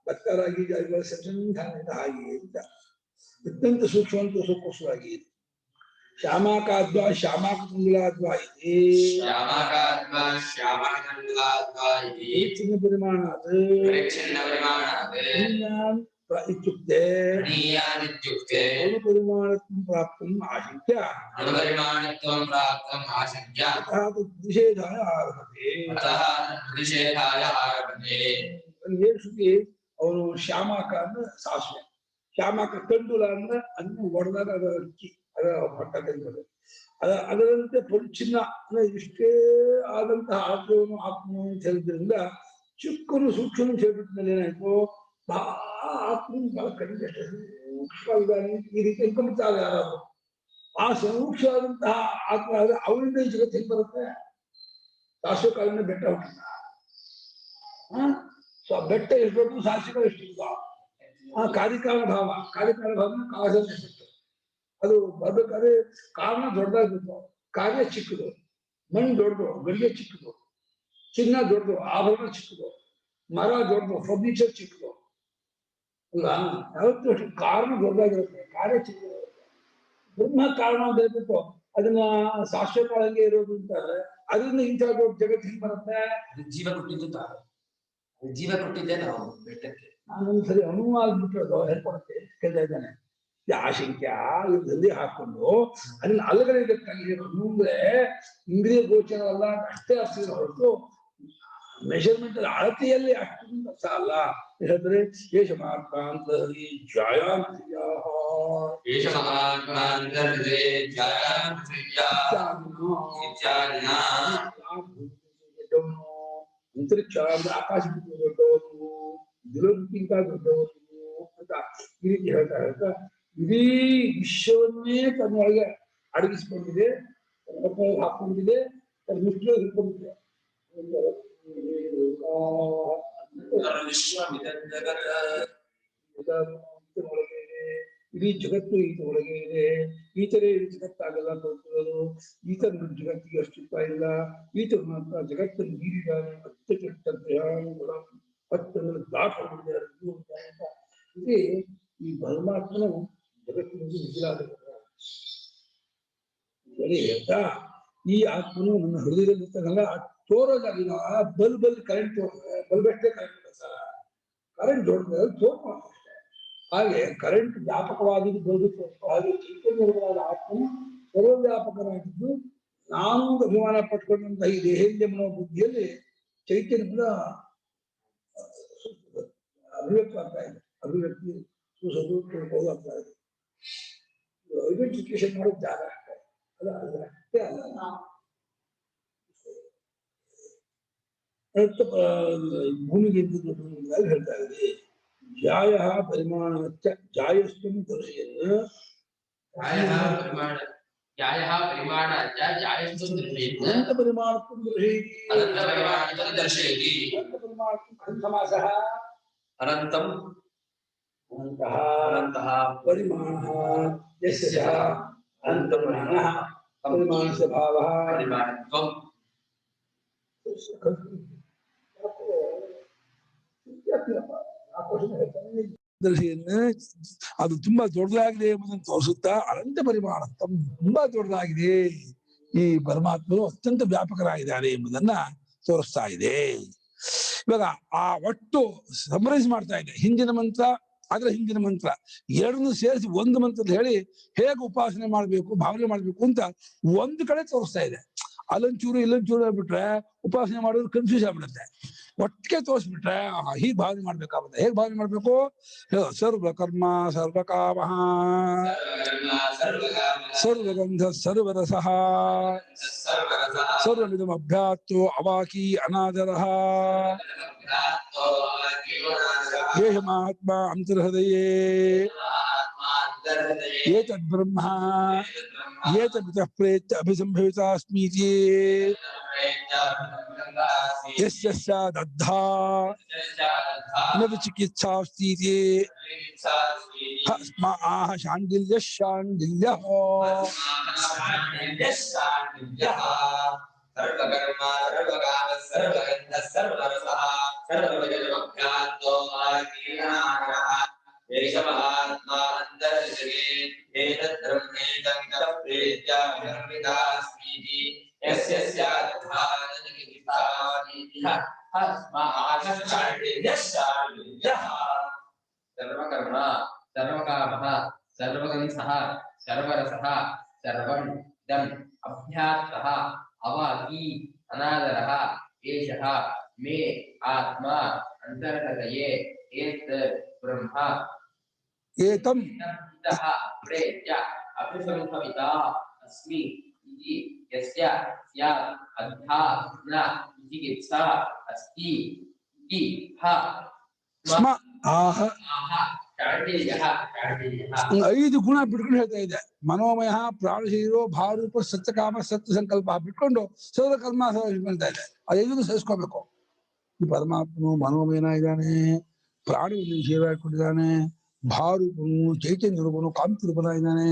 ಭತ್ತ ರಾಗಿ ಜೋಳ ಸಣ್ಣ ಧಾನ್ಯದ ಹಾಗೆ ಅಂತ ಅತ್ಯಂತ ಸೂಕ್ಷ್ಮ ಅಂತ ಸೂಕ್ಷ್ಮವಾಗಿ ಇದೆ ಶ್ಯಾಮಾಕಾದ್ವಾ ಶ್ಯಾಮಾಕುಂಡಲಾದ್ವಾ ಚಿನ್ನ ಪರಿಮಾಣಾತ್ ಇತ್ಯುಕ್ತೆ ಅಣುಪರಿಮಾಣತ್ವಂ ಪ್ರಾಪ್ತಂ ಆಶಂಕ್ಯ ಪ್ರತಿಷೇಧಾಯ ಆರಭತೆ ಏನು ಶ್ರುತಿ ಅವನು ಶ್ಯಾಮಾಕ ಅಂದ್ರೆ ಸಾಸಿವೆ ಶ್ಯಾಮಾಕ ಕಂಡುಲ ಅಂದ್ರೆ ಅನ್ನು ಒಡೆದಾಗ ಅದರ ಅಕ್ಕಿ ಅದರ ಪಟ್ಟ ತೆಗೆದು ಅದರಂತೆ ಚಿನ್ನ ಅಂದ್ರೆ ಇಷ್ಟೇ ಆದಂತಹ ಆತ್ಮವನ್ನು ಆತ್ಮವನ್ನು ಅಂತ ಹೇಳಿದ್ರಿಂದ ಚಿಕ್ಕನು ಸೂಕ್ಷ್ಮನು ಸೇರಿಬಿಟ್ಮೇಲೆ ಏನಾಯ್ತು ಆತ್ಮ ಬಹಳ ಕಡಿಮೆ ಅಷ್ಟೇ ಸೂಕ್ಷ್ಮವಾಗಿದ್ದಾನೆ ಈ ರೀತಿ ಅನ್ಕೊಂಡ್ಬಿಡ್ತಾರೆ ಯಾರಾದ್ರು ಆ ಸೂಕ್ಷ್ಮವಾದಂತಹ ಆತ್ಮ ಆದ್ರೆ ಅವರಿಂದ ಈ ಜಗತ್ತು ಹೇಗೆ ಬರುತ್ತೆ ಸಾಸಿವೆ ಕಾಲಿನ ಬೆಟ್ಟ ಹುಟ್ಟಿದ ಸೊ ಬೆಟ್ಟ ಎಷ್ಟು ದೊಡ್ಡ ಸಾಸಿವೆ ಎಷ್ಟಿಲ್ಲ ಕಾರ್ಯಕಾರಣ ಭಾವ ಕಾರಣ ಅದು ಬರ್ಬೇಕಾದ್ರೆ ಕಾರಣ ದೊಡ್ಡದಾಗಿತ್ತು, ಕಾರ್ಯ ಚಿಕ್ಕದು. ಮಣ್ಣು ದೊಡ್ಡದು, ಗಡಿಗೆ ಚಿಕ್ಕದು. ಚಿನ್ನ ದೊಡ್ಡದು, ಆಭರಣ ಚಿಕ್ಕದು. ಮರ ದೊಡ್ಡದು, ಫರ್ನಿಚರ್ ಚಿಕ್ಕದು. ಅಲ್ಲ, ಯಾವತ್ತೂ ಅಷ್ಟು ಕಾರಣ ದೊಡ್ಡದಾಗಿರುತ್ತೆ, ಕಾರ್ಯ ಚಿಕ್ಕದಾಗಿರುತ್ತೆ. ಬ್ರಹ್ಮ ಕಾರಣ ಅಂತ ಹೇಳ್ಬಿಟ್ಟು ಅದನ್ನ ಶಾಶ್ವತವಾಗಿ ಇರೋದು ಅಂತಾರೆ. ಅದರಿಂದ ಇಂಥ ದೊಡ್ಡ ಜಗತ್ತು ಹಿಂಗ್ ಬರುತ್ತೆ. ಜೀವ ಕೊಟ್ಟಿದ್ದು ತಾವು, ಜೀವ ಕೊಟ್ಟಿದ್ದೆ ನಾವು ಬೆಟ್ಟಕ್ಕೆ. ನಾನೊಂದ್ಸರಿ ಅನುವು ಆಗ್ಬಿಟ್ಟು ಹೇಳ್ಕೊಡುತ್ತೆ ಕೇಳ್ತಾ ಇದ್ದಾನೆ. ಆಶಂಕ್ಯ ಇದ್ರಲ್ಲಿ ಹಾಕೊಂಡು ಅದನ್ನ ಅಲ್ಲಗಡೆ ಮುಂದೆ ಇಂದ್ರಿಯ ಗೋಚರ ಅಲ್ಲ ಅಷ್ಟೇ ಅರ್ಥ ಹೊರತು ಮೆಷರ್ಮೆಂಟ್ ಅಳತೆಯಲ್ಲಿ ಅಷ್ಟು ಅಲ್ಲ. ಹೇಳಿದ್ರೆ ಅಂತರಿಕ್ಷ ಅಂದ್ರೆ ಆಕಾಶ ದೊಡ್ಡವನು, ದುರಕ್ಕಿಂತ ದೊಡ್ಡವನು ಅಂತ ಈ ರೀತಿ ಹೇಳ್ತಾ ಇಡೀ ವಿಶ್ವವನ್ನೇ ತನ್ನೊಳಗೆ ಅಡಗಿಸಿಕೊಂಡಿದೆ, ಹಾಕೊಂಡಿದೆ, ತನ್ನ ಮುಖ್ಯ ಹಿಡ್ಕೊಂಡಿದೆ. ಇಡೀ ಜಗತ್ತು ಈತ ಒಳಗೆ ಇದೆ. ಈತರೇ ಇದು ಜಗತ್ತಾಗಲ್ಲ ತೋರಿಸೋದು. ಈತ ಜಗತ್ತಿಗೆ ಅಸ್ತಿತ್ವ ಇಲ್ಲ. ಈತ ಮಾತ್ರ ಜಗತ್ತನ್ನು ಮೀರಿದಾನೆ. ಹತ್ತನ್ನು ದಾಟ ಇದೇ ಈ ಪರಮಾತ್ಮನು ಜಗತ್ತಿನಲ್ಲಿ ಮಿಗಿಲಾದ ಹೇಳ್ತಾ ಈ ಆತ್ಮನು ನನ್ನ ಹೃದಯದಲ್ಲಿ ಇರ್ತಾಗಲ್ಲ ತೋರೋದಾಗಿನ ಬಲ್ಬಲ್ಲಿ ಕರೆಂಟ್ ಬಲ್ಬ್ ಅಷ್ಟೇ ಕರೆಂಟ್ ದೊಡ್ಡ ತೋರ್ಪ. ಹಾಗೆ ಕರೆಂಟ್ ವ್ಯಾಪಕವಾಗಿದ್ದು ಬಲ್ಬ್ ತೋರ್ಪ. ಹಾಗೆ ಚೈತನ್ಯವಾದ ಆತ್ಮನು ಸರ್ವವ್ಯಾಪಕನಾಗಿದ್ದು ನಾನು ಅಭಿಮಾನ ಪಟ್ಕೊಂಡಂತಹ ಈ ದೇಹೇಂದ್ರಿಯ ಮನೋಬುದ್ಧಿಯಲ್ಲಿ ಚೈತನ್ಯದ ಅಭಿವ್ಯಕ್ತ ಆಗ್ತಾ ಇದೆ. ಅಭಿವ್ಯಕ್ತಿ ಸೂಸೋದು ತಿಳ್ಕೊಳ್ಳೋದು ಆಗ್ತಾ ಇದೆ. ಐಡೆಂಟಿಫಿಕೇಶನ್ ಮಾಡೋದು ಜಾಗ ಆಗ್ತಾ ಇದೆ. ಅದ ಅಷ್ಟೇ ಅಲ್ಲ, ಭೂಮಿಗೆ ಹೇಳ್ತಾ ಇದೆ. ಜಾಯ ಪರಿಮಾಣ ಜಾಯಸ್ತು ದರ್ಶೆಯನ್ನು ಅನಂತಂ ಪರಿಮಾಣ ಯಸ್ಯ ಅಂತರ್ಮನಃ ಪರಿಮಾಣಸ್ಯ ಭಾವಃ ಪರಿಮಾಣತ್ವಂ. ದರ್ಶಿಯನ್ನು ಅದು ತುಂಬಾ ದೊಡ್ಡದಾಗಿದೆ ಎಂಬುದನ್ನು ತೋರಿಸುತ್ತಾ ಅನಂತ ಪರಿಮಾಣ ತುಂಬಾ ದೊಡ್ಡದಾಗಿದೆ, ಈ ಪರಮಾತ್ಮನು ಅತ್ಯಂತ ವ್ಯಾಪಕರಾಗಿದ್ದಾರೆ ಎಂಬುದನ್ನ ತೋರಿಸ್ತಾ ಇದೆ. ಇವಾಗ ಆ ಒಟ್ಟು ಸಮರೈಸ್ ಮಾಡ್ತಾ ಇದೆ. ಹಿಂದಿನ ಮಂತ್ರ ಅದರ ಹಿಂದಿನ ಮಂತ್ರ ಎರಡನ್ನು ಸೇರಿಸಿ ಒಂದು ಮಂತ್ರ ಹೇಳಿ ಹೇಗೆ ಉಪಾಸನೆ ಮಾಡ್ಬೇಕು, ಭಾವನೆ ಮಾಡ್ಬೇಕು ಅಂತ ಒಂದು ಕಡೆ ತೋರಿಸ್ತಾ ಇದೆ. ಅಲ್ಲೊಂಚೂರು ಇಲ್ಲೊಂಚೂರು ಆಗ್ಬಿಟ್ರೆ ಉಪಾಸನೆ ಮಾಡೋದು ಕನ್ಫ್ಯೂಸ್ ಆಗ್ಬಿಡುತ್ತೆ. ಒಟ್ಟಿಗೆ ತೋರಿಸ್ಬಿಟ್ರೆ ಹೀಗೆ ಭಾವನೆ ಮಾಡ್ಬೇಕಾಗುತ್ತೆ. ಹೇಗೆ ಭಾವನೆ ಮಾಡ್ಬೇಕು? ಸರ್ವಕರ್ಮ ಸರ್ವಕಾಮ ಸರ್ವಗಂಧ ಸರ್ವರಸಃ ಸರ್ವಮಿದಮಭ್ಯಾತ್ತೋ ಅವಾಕಿ ಅನಾದರಃ ಏಷ ಮಹಾತ್ಮ ಅಂತರ್ಹೃದಯೇ ಏತದ್ಬ್ರಹ್ಮ ಏತಮಿತಃ ಪ್ರೇತ್ಯ ಅಭಿಸಂಭವಿತಾಸ್ಮೀತಿ ಯಸ್ಯ ಸ್ಯಾದದ್ಧಾ ನ ವಿಚಿಕಿತ್ಸಾಸ್ತೀತಿ ಸ್ಮ ಆಹ ಶಾಂಡಿಲ್ಯಃ ಶಾಂಡಿಲ್ಯಃ. ಸರ್ವಕರ್ಮ ಸರ್ವಕಾಮ ಸರ್ವಗಂಧ ಸರ್ವರಸಃ ಸರ್ವಮಿದಮಭ್ಯಾತ್ತೋ ಅವಾಕಿ ಅನಾದರಃ ಏಷ ಮಹಾತ್ಮ ಅಂತರ್ಹೃದಯೇ ಏತದ್ಬ್ರಹ್ಮೇತಂ ಪ್ರೇತ್ಯ ಅಭಿಸಂಭವಿತಾಸ್ಮೀತಿ ಯಸ್ಯ ಸ್ಯಾದದ್ಧಾ ನ ವಿಚಿಕಿತ್ಸಾಸ್ತೀತಿ ಸ್ಮ ಆಹ ಶಾಂಡಿಲ್ಯಃ ಶಾಂಡಿಲ್ಯಃ. ಸರ್ವಕರ್ಮ ಸರ್ವಕಾಮಃ ಸರ್ವಗಂಧಃ ಸರ್ವರಸಃ ಸರ್ವಂ ಇದಂ ಅಭ್ಯಾತ್ತಃ ಅವಾಕಿ ಅನಾದರಃ ಏಷಃ ಮೇ ಆತ್ಮ ಅಂತರ್ಹೃದಯೇ ಏತದ್ ಬ್ರಹ್ಮ ಏತಂ ಇತಃ ಪ್ರೇತ್ಯ ಅಭಿಸಂಭವಿತಾ ಅಸ್ಮಿ ಇತಿ ಯಸ್ಯ ಸ್ಯಾತ್ ಅದ್ಧಾ ನ ವಿಚಿಕಿತ್ಸಾ ಅಸ್ತಿ ಇತಿ ಸ್ಮ ಆಹ. ಶಾಂಡಿಲ್ಯಃ ಶಾಂಡಿಲ್ಯಃ. 5 ಗುಣ ಬಿಟ್ಕೊಂಡು ಹೇಳ್ತಾ ಇದೆ. ಮನೋಮಯ ಪ್ರಾಣಶೀರೋ ಭಾರೂಪ ಸತ್ಯಕಾಮ ಸತ್ಯ ಸಂಕಲ್ಪ ಬಿಟ್ಕೊಂಡು ಸರ್ವಕರ್ಮ ಹೇಳ್ತಾ ಇದೆ. ಅದೈದು ಸಹಿಸ್ಕೋಬೇಕು. ಈ ಪರಮಾತ್ಮನು ಮನೋಮಯನ ಇದ್ದಾನೆ, ಪ್ರಾಣಿಯನ್ನು ಶೀರ ಹಾಕೊಂಡಿದ್ದಾನೆ, ಭಾರೂಪನು ಚೈತನ್ಯ ರೂಪನು ಕಾಂತಿ ರೂಪನಾಗಿದ್ದಾನೆ,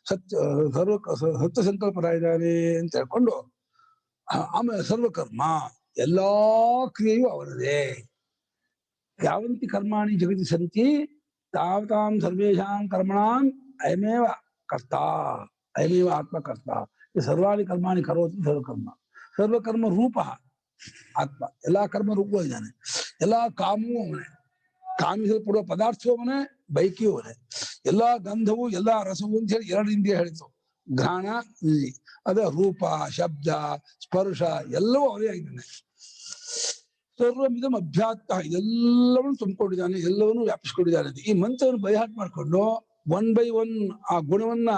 ಸತ್ಯ ಸಂಕಲ್ಪನಾಗಿದ್ದಾನೆ ಅಂತ ಹೇಳ್ಕೊಂಡು ಆಮೇಲೆ ಸರ್ವಕರ್ಮ ಎಲ್ಲಾ ಕ್ರಿಯೆಯೂ ಅವನದೇ. ಯಾವಂತಿ ಕರ್ಮಾಣಿ ಜಗತಿ ಸಂತಿ ತಾವತಾಂ ಸರ್ವೇಷಾಂ ಕರ್ಮಣಾಂ ಅಯಮೇವ ಕರ್ತ, ಅಯಮೇವ ಆತ್ಮಕರ್ತ. ಸರ್ವಾಣಿ ಕರ್ಮಾಣಿ ಕರೋತಿ ಸರ್ವಕರ್ಮ. ಸರ್ವಕರ್ಮ ರೂಪ ಆತ್ಮ, ಎಲ್ಲಾ ಕರ್ಮ ರೂಪವೂ ಇದ್ದಾನೆ. ಎಲ್ಲಾ ಕಾಮವೂ ಅವನೇ, ಕಾಮಿಸಲ್ಪಡುವ ಪದಾರ್ಥವೂ ಅವನೇ, ಬೈಕಿಯೂ ಅವನೇ. ಎಲ್ಲಾ ಗಂಧವು ಎಲ್ಲಾ ರಸವು ಅಂತ ಹೇಳಿ ಎರಡು ಇಂದ್ರಿಯ ಹೇಳಿತು, ಘ್ರಾಣ ಇಲ್ಲಿ. ಅದ ರೂಪ, ಶಬ್ದ, ಸ್ಪರ್ಶ ಎಲ್ಲವೂ ಅವನೇ ಆಗಿದ್ದಾನೆ. ಸರ್ವಮಿದಂ ಅಭ್ಯಾತ್ತ, ಎಲ್ಲವನ್ನು ತುಂಬಿಕೊಂಡಿದ್ದಾನೆ, ಎಲ್ಲವನ್ನೂ ವ್ಯಾಪಿಸ್ಕೊಂಡಿದ್ದಾನೆ. ಈ ಮಂತ್ರವನ್ನು ಬೈಹಾಟ್ ಮಾಡ್ಕೊಂಡು 1 by 1 ಆ ಗುಣವನ್ನ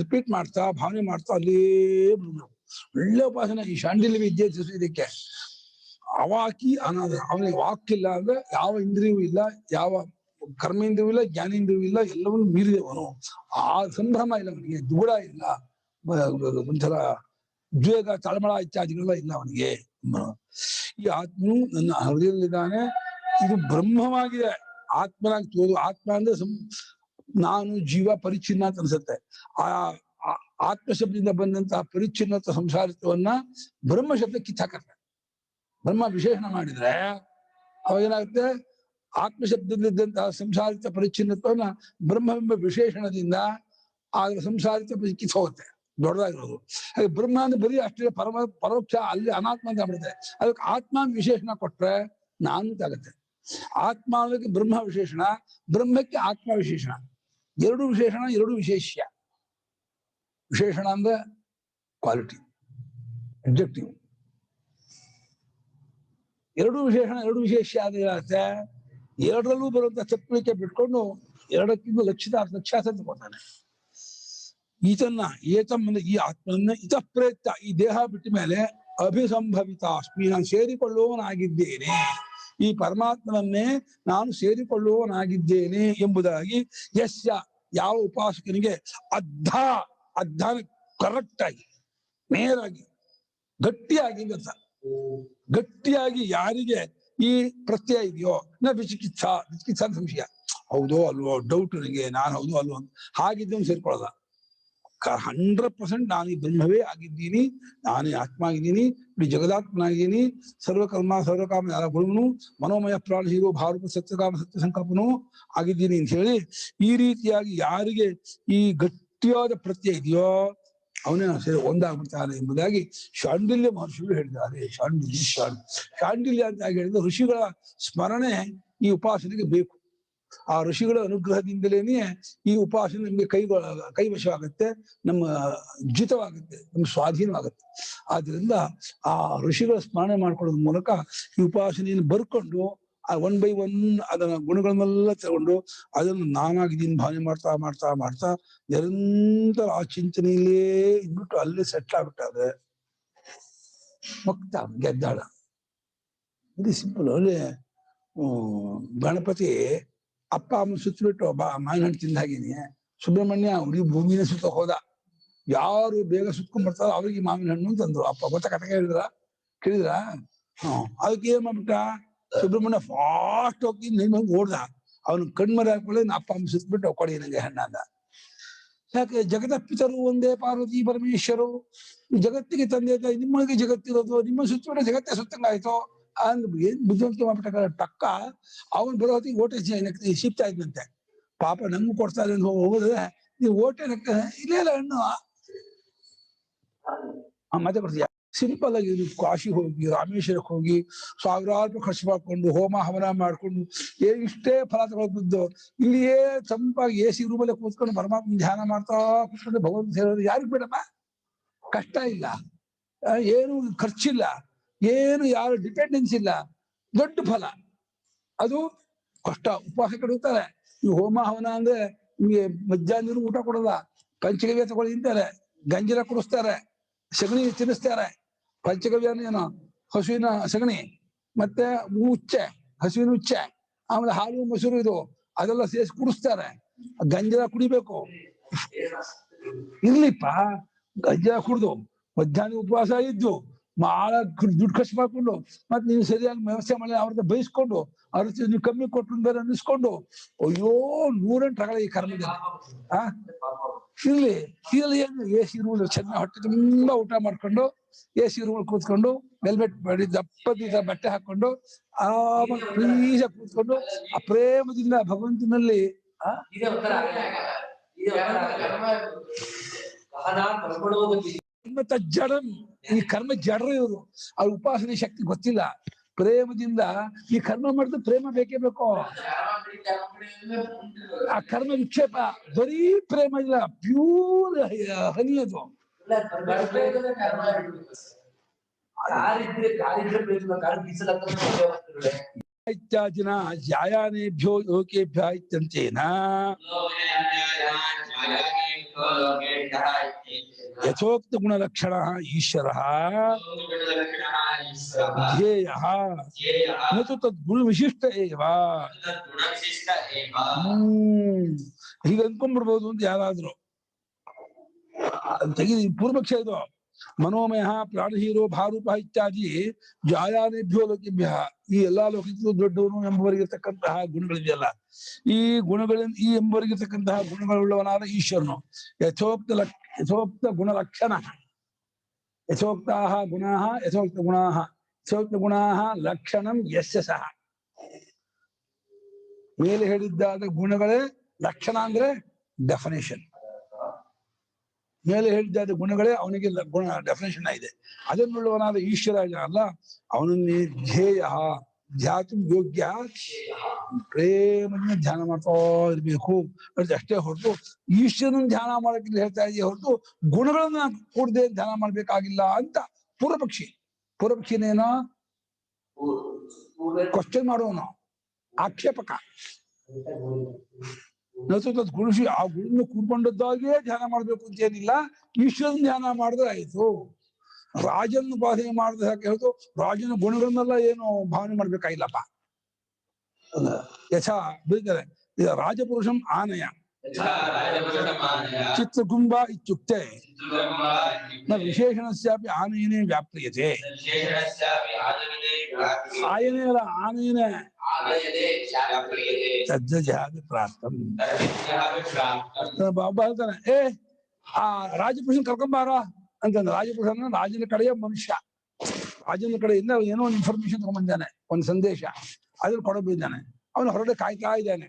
ರಿಪೀಟ್ ಮಾಡ್ತಾ ಭಾವನೆ ಮಾಡ್ತಾ ಅಲ್ಲೇ ಒಳ್ಳೆ ಉಪಾಸನೆ. ಈ ಶಾಂಡಿಲ್ಯ ವಿದ್ಯೆ ಇದಕ್ಕೆ ಅವಾಕಿ ಅನಾದ. ಅವನಿಗೆ ವಾಕಿಲ್ಲ ಅಂದ್ರೆ ಯಾವ ಇಂದ್ರಿಯವೂ ಇಲ್ಲ, ಯಾವ ಕರ್ಮೇಂದ್ರಿಯೂ ಇಲ್ಲ, ಜ್ಞಾನೇಂದ್ರಿಯೂ ಇಲ್ಲ, ಎಲ್ಲವನ್ನೂ ಮೀರಿದವನು. ಆ ಸಂಭ್ರಮ ಇಲ್ಲ ಅವನಿಗೆ, ದುಗುಡ ಇಲ್ಲ, ಒಂಥರ ಉದ್ವೇಗ, ತಳಮಳ ಇತ್ಯಾದಿಗಳೆಲ್ಲ ಇಲ್ಲ ಅವನಿಗೆ. ಈ ಆತ್ಮನು ನನ್ನ ಹೃದಯದಲ್ಲಿದ್ದಾನೆ, ಇದು ಬ್ರಹ್ಮವಾಗಿದೆ, ಆತ್ಮನಾಗಿ ತೋದು. ಆತ್ಮ ಅಂದ್ರೆ ನಾನು ಜೀವ ಪರಿಚ್ಛಿನ್ನ ಅಂತ ಅನ್ಸುತ್ತೆ. ಆ ಆತ್ಮಶಬ್ದದಿಂದ ಬಂದಂತಹ ಪರಿಚ್ಛಿನ್ನತ ಸಂಸಾರಿತ್ವವನ್ನ ಬ್ರಹ್ಮ ಶಬ್ದ ಕಿತ್ತಾಕತ್ತೆ. ಬ್ರಹ್ಮ ವಿಶೇಷಣ ಮಾಡಿದ್ರೆ ಅವಾಗೇನಾಗುತ್ತೆ, ಆತ್ಮಶಬ್ದದಲ್ಲಿದ್ದಂತಹ ಸಂಸಾರಿತ ಪರಿಚ್ಛಿನ್ನತ್ವವನ್ನ ಬ್ರಹ್ಮವೆಂಬ ವಿಶೇಷಣದಿಂದ ಆಗ ಸಂಸಾರಿತ ಕಿತ್ತು ಹೋಗುತ್ತೆ, ದೊಡ್ಡದಾಗಿರೋದು. ಹಾಗೆ ಬ್ರಹ್ಮ ಅಂದ್ರೆ ಬರೀ ಅಷ್ಟೇ ಪರೋಕ್ಷ, ಅಲ್ಲಿ ಅನಾತ್ಮ ಅಂತ ಆಗ್ಬಿಡುತ್ತೆ. ಅದಕ್ಕೆ ಆತ್ಮ ವಿಶೇಷಣ ಕೊಟ್ರೆ ನಾನು ಆಗುತ್ತೆ. ಆತ್ಮ ಅನ್ನೋದಕ್ಕೆ ಬ್ರಹ್ಮ ವಿಶೇಷಣ, ಬ್ರಹ್ಮಕ್ಕೆ ಆತ್ಮ ವಿಶೇಷಣ. ಎರಡು ವಿಶೇಷಣ, ಎರಡು ವಿಶೇಷ್ಯ. ವಿಶೇಷಣ ಅಂದ್ರೆ ಕ್ವಾಲಿಟಿ, ಅಬ್ಜೆಕ್ಟಿವ್. ಎರಡು ವಿಶೇಷಣ, ಎರಡು ವಿಶೇಷ್ಯ ಆಗುತ್ತೆ. ಎರಡರಲ್ಲೂ ಬರುವಂತ ಚಪ್ಪಳಿಕೆ ಬಿಟ್ಕೊಂಡು ಎರಡಕ್ಕಿಂತ ಲಕ್ಷ್ಯಾರ್ಥ ಕೊಡ್ತಾನೆ. ಈತನ್ನ ಏತಮ್ಮಂದ್ರೆ ಈ ಆತ್ಮನ್ನ ಇತ ಪ್ರೇತ, ಈ ದೇಹ ಬಿಟ್ಟ ಮೇಲೆ ಅಭಿಸಂಭವಿತ ಅಸ್ಮಿ, ನಾನು ಸೇರಿಕೊಳ್ಳುವವನಾಗಿದ್ದೇನೆ, ಈ ಪರಮಾತ್ಮನನ್ನೇ ನಾನು ಸೇರಿಕೊಳ್ಳುವವನಾಗಿದ್ದೇನೆ ಎಂಬುದಾಗಿ ಯಸ್ಯ, ಯಾವ ಉಪಾಸಕನಿಗೆ ಅದ್ಧ ಕರೆಕ್ಟ್ ಆಗಿ ನೇರಾಗಿ ಗಟ್ಟಿಯಾಗಿ ಅಂತ, ಗಟ್ಟಿಯಾಗಿ ಯಾರಿಗೆ ಈ ಪ್ರತ್ಯಯ ಇದೆಯೋ ವಿಚಿಕಿತ್ಸಾ ಸಂಶಯ, ಹೌದೋ ಅಲ್ವೋ ಡೌಟ್ ನನಗೆ, ನಾನು ಹೌದೋ ಅಲ್ವೋ ಅಂತ ಹಾಗಿದ್ದವನು ಸೇರ್ಕೊಳ್ಳಲ್ಲ. 100% ನಾನು ಈ ಬ್ರಹ್ಮವೇ ಆಗಿದ್ದೀನಿ, ನಾನೇ ಆತ್ಮ ಆಗಿದ್ದೀನಿ, ಇಡೀ ಜಗದಾತ್ಮನಾಗಿದ್ದೀನಿ, ಸರ್ವಕರ್ಮ ಸರ್ವಕಾಮ ಎಲ್ಲ ಗುಣನು, ಮನೋಮಯ ಪ್ರಾಣ ಹೀರೋ ಭಾರತ ಸತ್ಯಕಾಮ ಸತ್ಯ ಸಂಕಲ್ಪನೂ ಆಗಿದ್ದೀನಿ ಅಂತ ಹೇಳಿ ಈ ರೀತಿಯಾಗಿ ಯಾರಿಗೆ ಈ ಗಟ್ಟಿಯಾದ ಪ್ರತ್ಯಯ ಇದೆಯೋ ಅವನೇ ಒಂದಾಗ್ಬಿಡ್ತಾನೆ ಎಂಬುದಾಗಿ ಶಾಂಡಿಲ್ಯ ಮಹರ್ಷಿಗಳು ಹೇಳಿದ್ದಾರೆ. ಶಾಂಡಿಲ್ಯ ಅಂತ ಹೇಳಿದ್ರೆ ಋಷಿಗಳ ಸ್ಮರಣೆ ಈ ಉಪಾಸನೆಗೆ ಬೇಕು. ಆ ಋಷಿಗಳ ಅನುಗ್ರಹದಿಂದಲೇನೆ ಈ ಉಪಾಸನೆ ನಮ್ಗೆ ಕೈವಶವಾಗುತ್ತೆ, ನಮ್ಮ ಜಿತವಾಗುತ್ತೆ, ನಮ್ಮ ಸ್ವಾಧೀನವಾಗುತ್ತೆ. ಆದ್ರಿಂದ ಆ ಋಷಿಗಳ ಸ್ಮರಣೆ ಮಾಡ್ಕೊಳ್ಳೋದ್ರ ಮೂಲಕ ಈ ಉಪಾಸನೆಯನ್ನು ಬರ್ಕೊಂಡು ಆ 1 by 1 ಅದನ್ನ ಗುಣಗಳನ್ನೆಲ್ಲ ತಗೊಂಡು ಅದನ್ನು ನಾನಾಗಿದ್ದೀನಿ ಭಾವನೆ ಮಾಡ್ತಾ ಮಾಡ್ತಾ ಮಾಡ್ತಾ ನಿರಂತರ ಆ ಚಿಂತನೆಯಲ್ಲೇ ಇದ್ಬಿಟ್ಟು ಅಲ್ಲೇ ಸೆಟ್ಲ್ ಆಗ್ಬಿಟ್ಟಾದ್ರೆ ಮುಕ್ತ ಗೆದ್ದಾಳ. ಇದು ಸಿಂಪಲ್. ಅಲ್ಲಿ ಗಣಪತಿ ಅಪ್ಪ ಅಮ್ಮ ಸುತ್ತಬಿಟ್ಟು ಮಾವಿನ ಹಣ್ಣು ತಿಂದ ಹಾಗೇನೆ ಸುಬ್ರಹ್ಮಣ್ಯ ಉಡಿ ಭೂಮಿನ ಸುತ್ತ ಹೋದ. ಯಾರು ಬೇಗ ಸುತ್ಕೊಂಡ್ ಬರ್ತಾರೋ ಅವ್ರಿಗೆ ಮಾವಿನ ಹಣ್ಣು ತಂದ್ರು. ಅಪ್ಪ ಗೊತ್ತ ಕಟಕ ಕೇಳಿದ್ರ ಅದಕ್ಕೆ ಏನ್ ಮಾಡ್ಬಿಟ್ಟ, ಸುಬ್ರಹ್ಮಣ್ಯ ಫಾಸ್ಟ್ ಹೋಗಿ ನಿಮ್ಗೆ ಓಡ್ದ. ಅವನು ಕಣ್ಮರೆ ಹಾಕೊಳ್ಳಿ ಅಪ್ಪ ಅಮ್ಮ ಸುತ್ತಬಿಟ್ಟು ಕೊಡಿ ನನಗೆ ಹಣ್ಣ ಅಂದ. ಯಾಕೆ ಜಗದ ಪಿತರು ಒಂದೇ ಪಾರ್ವತಿ ಪರಮೇಶ್ವರು, ಜಗತ್ತಿಗೆ ತಂದೆ ನಿಮ್ಮೊಳಗೆ ಜಗತ್ತಿರೋದು, ನಿಮ್ಮ ಸುತ್ತಬಿಟ್ಟು ಜಗತ್ತೇ ಸುತ್ತಂಗಾಯ್ತು ಅಂದ್ ಏನ್ ಬುದ್ಧಿವಂತಿಕೆ ಮಾಡ್ಬಿಟ್ಟ ಟಕ್ಕ. ಅವನ್ ಬರೋ ಹೊತ್ತಿಗೆ ಓಟೆ ಶಿಫ್ಟ್ ಆಯ್ತಂತೆ. ಪಾಪ ನಮ್ಗೂ ಕೊಡ್ತಾ ಇಲ್ಲ ಹೋಗೋದ್ರೆ ನೀವು ಓಟೆ ಇಲ್ಲ ಹಣ್ಣು ಮತ್ತೆ ಬರ್ತೀಯ. ಸಿಂಪಲ್ ಆಗಿ ಕಾಶಿ ಹೋಗಿ ರಾಮೇಶ್ವರಕ್ಕೆ ಹೋಗಿ ಸಾವಿರಾರು ರೂಪಾಯಿ ಖರ್ಚು ಮಾಡ್ಕೊಂಡು ಹೋಮ ಹವನ ಮಾಡ್ಕೊಂಡು ಇಷ್ಟೇ ಫಲ ತಗೊಳ್ಬಿದ್ದು ಇಲ್ಲಿಯೇ ತಂಪಾಗಿ AC ರೂಮಲ್ಲೇ ಕೂತ್ಕೊಂಡು ಪರಮಾತ್ಮ ಧ್ಯಾನ ಮಾಡ್ತಾ ಕೂತ್ಕೊಂಡು ಭಗವಂತ ಸೇರೋದು ಯಾರಿಗ್ ಬೇಡಪ್ಪ? ಕಷ್ಟ ಇಲ್ಲ, ಏನು ಖರ್ಚಿಲ್ಲ, ಏನು ಯಾರು ಡಿಪೆಂಡೆನ್ಸ್ ಇಲ್ಲ, ದೊಡ್ಡ ಫಲ. ಅದು ಕಷ್ಟ. ಉಪವಾಸಕರು ಇರ್ತಾರೆ. ಈ ಹೋಮ ಹವನ ಅಂದ್ರೆ ನಿಮ್ಗೆ ಮಧ್ಯಾಹ್ನ ಊಟ ಕೊಡಲ್ಲ, ಪಂಚಗವ್ಯ ತಗೊಳ್ಳಿ ಅಂತಾರೆ, ಗಂಜಿರ ಕುಡಿಸ್ತಾರೆ, ಸಗಣಿ ತಿನ್ನಿಸ್ತಾರೆ. ಪಂಚಗವ್ಯ ಏನು ಹಸುವಿನ ಸಗಣಿ, ಮತ್ತೆ ಉಚ್ಚೆ, ಹಸುವಿನ ಉಚ್ಚೆ, ಆಮೇಲೆ ಹಾಲು ಮೊಸರು ಇದು ಅದೆಲ್ಲ ಸೇರಿಸಿ ಕುಡಿಸ್ತಾರೆ. ಗಂಜಿರ ಕುಡಿಬೇಕು. ಇರ್ಲಿಪ್ಪ, ಗಂಜಿರ ಕುಡ್ದು ಮಧ್ಯಾಹ್ನ ಉಪವಾಸ ಇದ್ದು ಬಹಳ ದುಡ್ಡು ಖರ್ಚು ಮಾಡ್ಕೊಂಡು ಮತ್ತೆ ನೀವು ಸರಿಯಾಗಿ ವ್ಯವಸ್ಥೆ ಮಾಡಿ ಅವ್ರನ್ನ ಬಯಸ್ಕೊಂಡು ಅವ್ರ ನೀವು ಕಮ್ಮಿ ಕೊಟ್ಟು ಬೇರೆ ಅನ್ನಿಸ್ಕೊಂಡು ಅಯ್ಯೋ 108 ರಗಳ ಈ ಕರ್ಮದಲ್ಲಿ ಆ ಇಲ್ಲಿ ಏನು AC ರೂಲ್ ಚೆನ್ನಾಗಿ ಹೊಟ್ಟೆ ತುಂಬಾ ಊಟ ಮಾಡ್ಕೊಂಡು AC ರೂಲ್ ಕೂತ್ಕೊಂಡು ಹೆಲ್ಮೆಟ್ ಮಾಡಿ ದಪ್ಪದ ಬಟ್ಟೆ ಹಾಕೊಂಡು ಆಮೇಲೆ ಪ್ಲೀಸ್ ಕೂತ್ಕೊಂಡು ಆ ಪ್ರೇಮದಿಂದ ಭಗವಂತನಲ್ಲಿ ಇದೇ ಉತ್ತರ ಜಡನ್ ಈ ಕರ್ಮ ಜಡ್ರ ಇವರು ಅವ್ರ ಉಪಾಸನೆ ಶಕ್ತಿ ಗೊತ್ತಿಲ್ಲ. ಪ್ರೇಮದಿಂದ ಈ ಕರ್ಮ ಮಾಡಿದ್ರೆ ಪ್ರೇಮ ಬೇಕೇ ಬೇಕು. ಆ ಕರ್ಮ ವಿಕ್ಷೇಪ ಬರೀ ಪ್ರೇಮ ಇಲ್ಲ, ಪ್ಯೂರ್ ಹನಿ ಅದು. ಇತ್ಯಾದಿನ ಜಾಯಾನೇಭ್ಯೋ ಲೋಕೇಭ್ಯ ಇತ್ಯಂತೇನ ಯಥೋಕ್ತ ಗುಣಲಕ್ಷಣ ಈಶ್ವರ ಧ್ಯೇಯ ನತು ತದ್ಗುಣ ವಿಶಿಷ್ಟ ಏವ. ಹೀಗೆ ಅನ್ಕೊಂಡ್ಬಿಡ್ಬೋದು ಅಂತ ಯಾರಾದ್ರು ತೆಗಿ ಪೂರ್ವಪಕ್ಷ ಇದು. ಮನೋಮಯ ಪ್ರಾಣಹೀರೋ ಭಾರೂಪ ಇತ್ಯಾದಿ ಜಾಯಾನೇಭ್ಯೋ ಲೋಕೇಭ್ಯ ಈ ಎಲ್ಲಾ ಲೋಕಕ್ಕೂ ದೊಡ್ಡವನು ಎಂಬುವರಿಗಿರ್ತಕ್ಕಂತಹ ಗುಣಗಳಿದೆಯಲ್ಲ, ಈ ಗುಣಗಳಿಂದ ಈ ಎಂಬುವರಿಗಿರ್ತಕ್ಕಂತಹ ಗುಣಗಳುಳ್ಳವನಾದ ಈಶ್ವರನು ಯಥೋಕ್ತ ಗುಣಲಕ್ಷಣ ಯಥೋಕ್ತಾ ಗುಣಾ ಯಥೋಕ್ತ ಗುಣಾ ಲಕ್ಷಣಂ ಯಸ್ಯ ಸಹ. ಮೇಲೆ ಹೇಳಿದ್ದಾದ ಗುಣಗಳೇ ಲಕ್ಷಣ ಅಂದ್ರೆ ಡೆಫಿನೇಷನ್. ಮೇಲೆ ಹೇಳಿದ್ದಾದ ಗುಣಗಳೇ ಅವನಿಗೆ ಗುಣ ಡೆಫಿನೇಷನ್ ಇದೆ. ಅದನ್ನುಳ್ಳವನಾದ ಈಶ್ವರ ಅಲ್ಲ, ಅವನನ್ನೇ ಧ್ಯೇಯ ಧ್ಯಾತು ಯೋಗ್ಯ ಪ್ರೇಮದಿಂದ ಧ್ಯಾನ ಮಾಡ್ತಾ ಇರ್ಬೇಕು ಅಷ್ಟೇ ಹೊರತು ಈಶ್ವರನ ಧ್ಯಾನ ಮಾಡಕ್ಕೆ ಹೇಳ್ತಾ ಇದೆಯೇ ಹೊರತು ಗುಣಗಳನ್ನ ಕೂಡದೆ ಧ್ಯಾನ ಮಾಡ್ಬೇಕಾಗಿಲ್ಲ ಅಂತ ಪೂರ್ವಪಕ್ಷಿನೇನೋ ಕ್ವಶನ್ ಮಾಡುವನು, ಆಕ್ಷೇಪಕ. ಗುಣಶಿ ಆ ಗುಣನ ಕೂರ್ಕೊಂಡದ್ದಾಗಿಯೇ ಧ್ಯಾನ ಮಾಡ್ಬೇಕು ಅಂತ ಏನಿಲ್ಲ, ಈಶ್ವರನ ಧ್ಯಾನ ಮಾಡಿದ್ರೆ ಆಯ್ತು. ರಾಜನ ಉಪಾಸನೆ ಮಾಡಿದ್ರೆ ಯಾಕೆ ಹೇಳ್ತು, ರಾಜನ ಗುಣಗಳನ್ನೆಲ್ಲ ಏನು ಭಾವನೆ ಮಾಡ್ಬೇಕಾಗಿಲ್ಲಪ್ಪ. ಯಥಾ ಬೀಳ್ತಾರೆ ರಾಜಪುರುಷಂ ಆನಯ ಚಿತ್ರಗುಂಬ ಇತ್ಯುಕ್ತೆ ನ ವಿಶೇಷಣಸ್ಯಾಪಿ ಆನಯನೇ ವ್ಯಾಪ್ರಿಯತೆ. ಆಯನೇ ಅಲ್ಲ, ಆನಯನೇ ಪ್ರಾಪ್ತಂ. ಒಬ್ಬ ಹೇಳ್ತಾನೆ, ಆ ರಾಜಪುರುಷನ್ ಕರ್ಕೊಂಬಾರ ಅಂತಂದ್ರೆ, ರಾಜಪುರುಷನ ರಾಜನ ಕಡೆಯ ಮನುಷ್ಯ, ರಾಜನ ಕಡೆಯಿಂದ ಏನೋ ಒಂದು ಇನ್ಫಾರ್ಮೇಶನ್ ತಗೊಂಡ್ಬಂದಾನೆ, ಒಂದು ಸಂದೇಶ ಅದ್ರಲ್ಲಿ ಕೊಡಬಿದ್ದಾನೆ. ಅವನು ಹೊರಗಡೆ ಕಾಯ್ತಾ ಇದ್ದಾನೆ.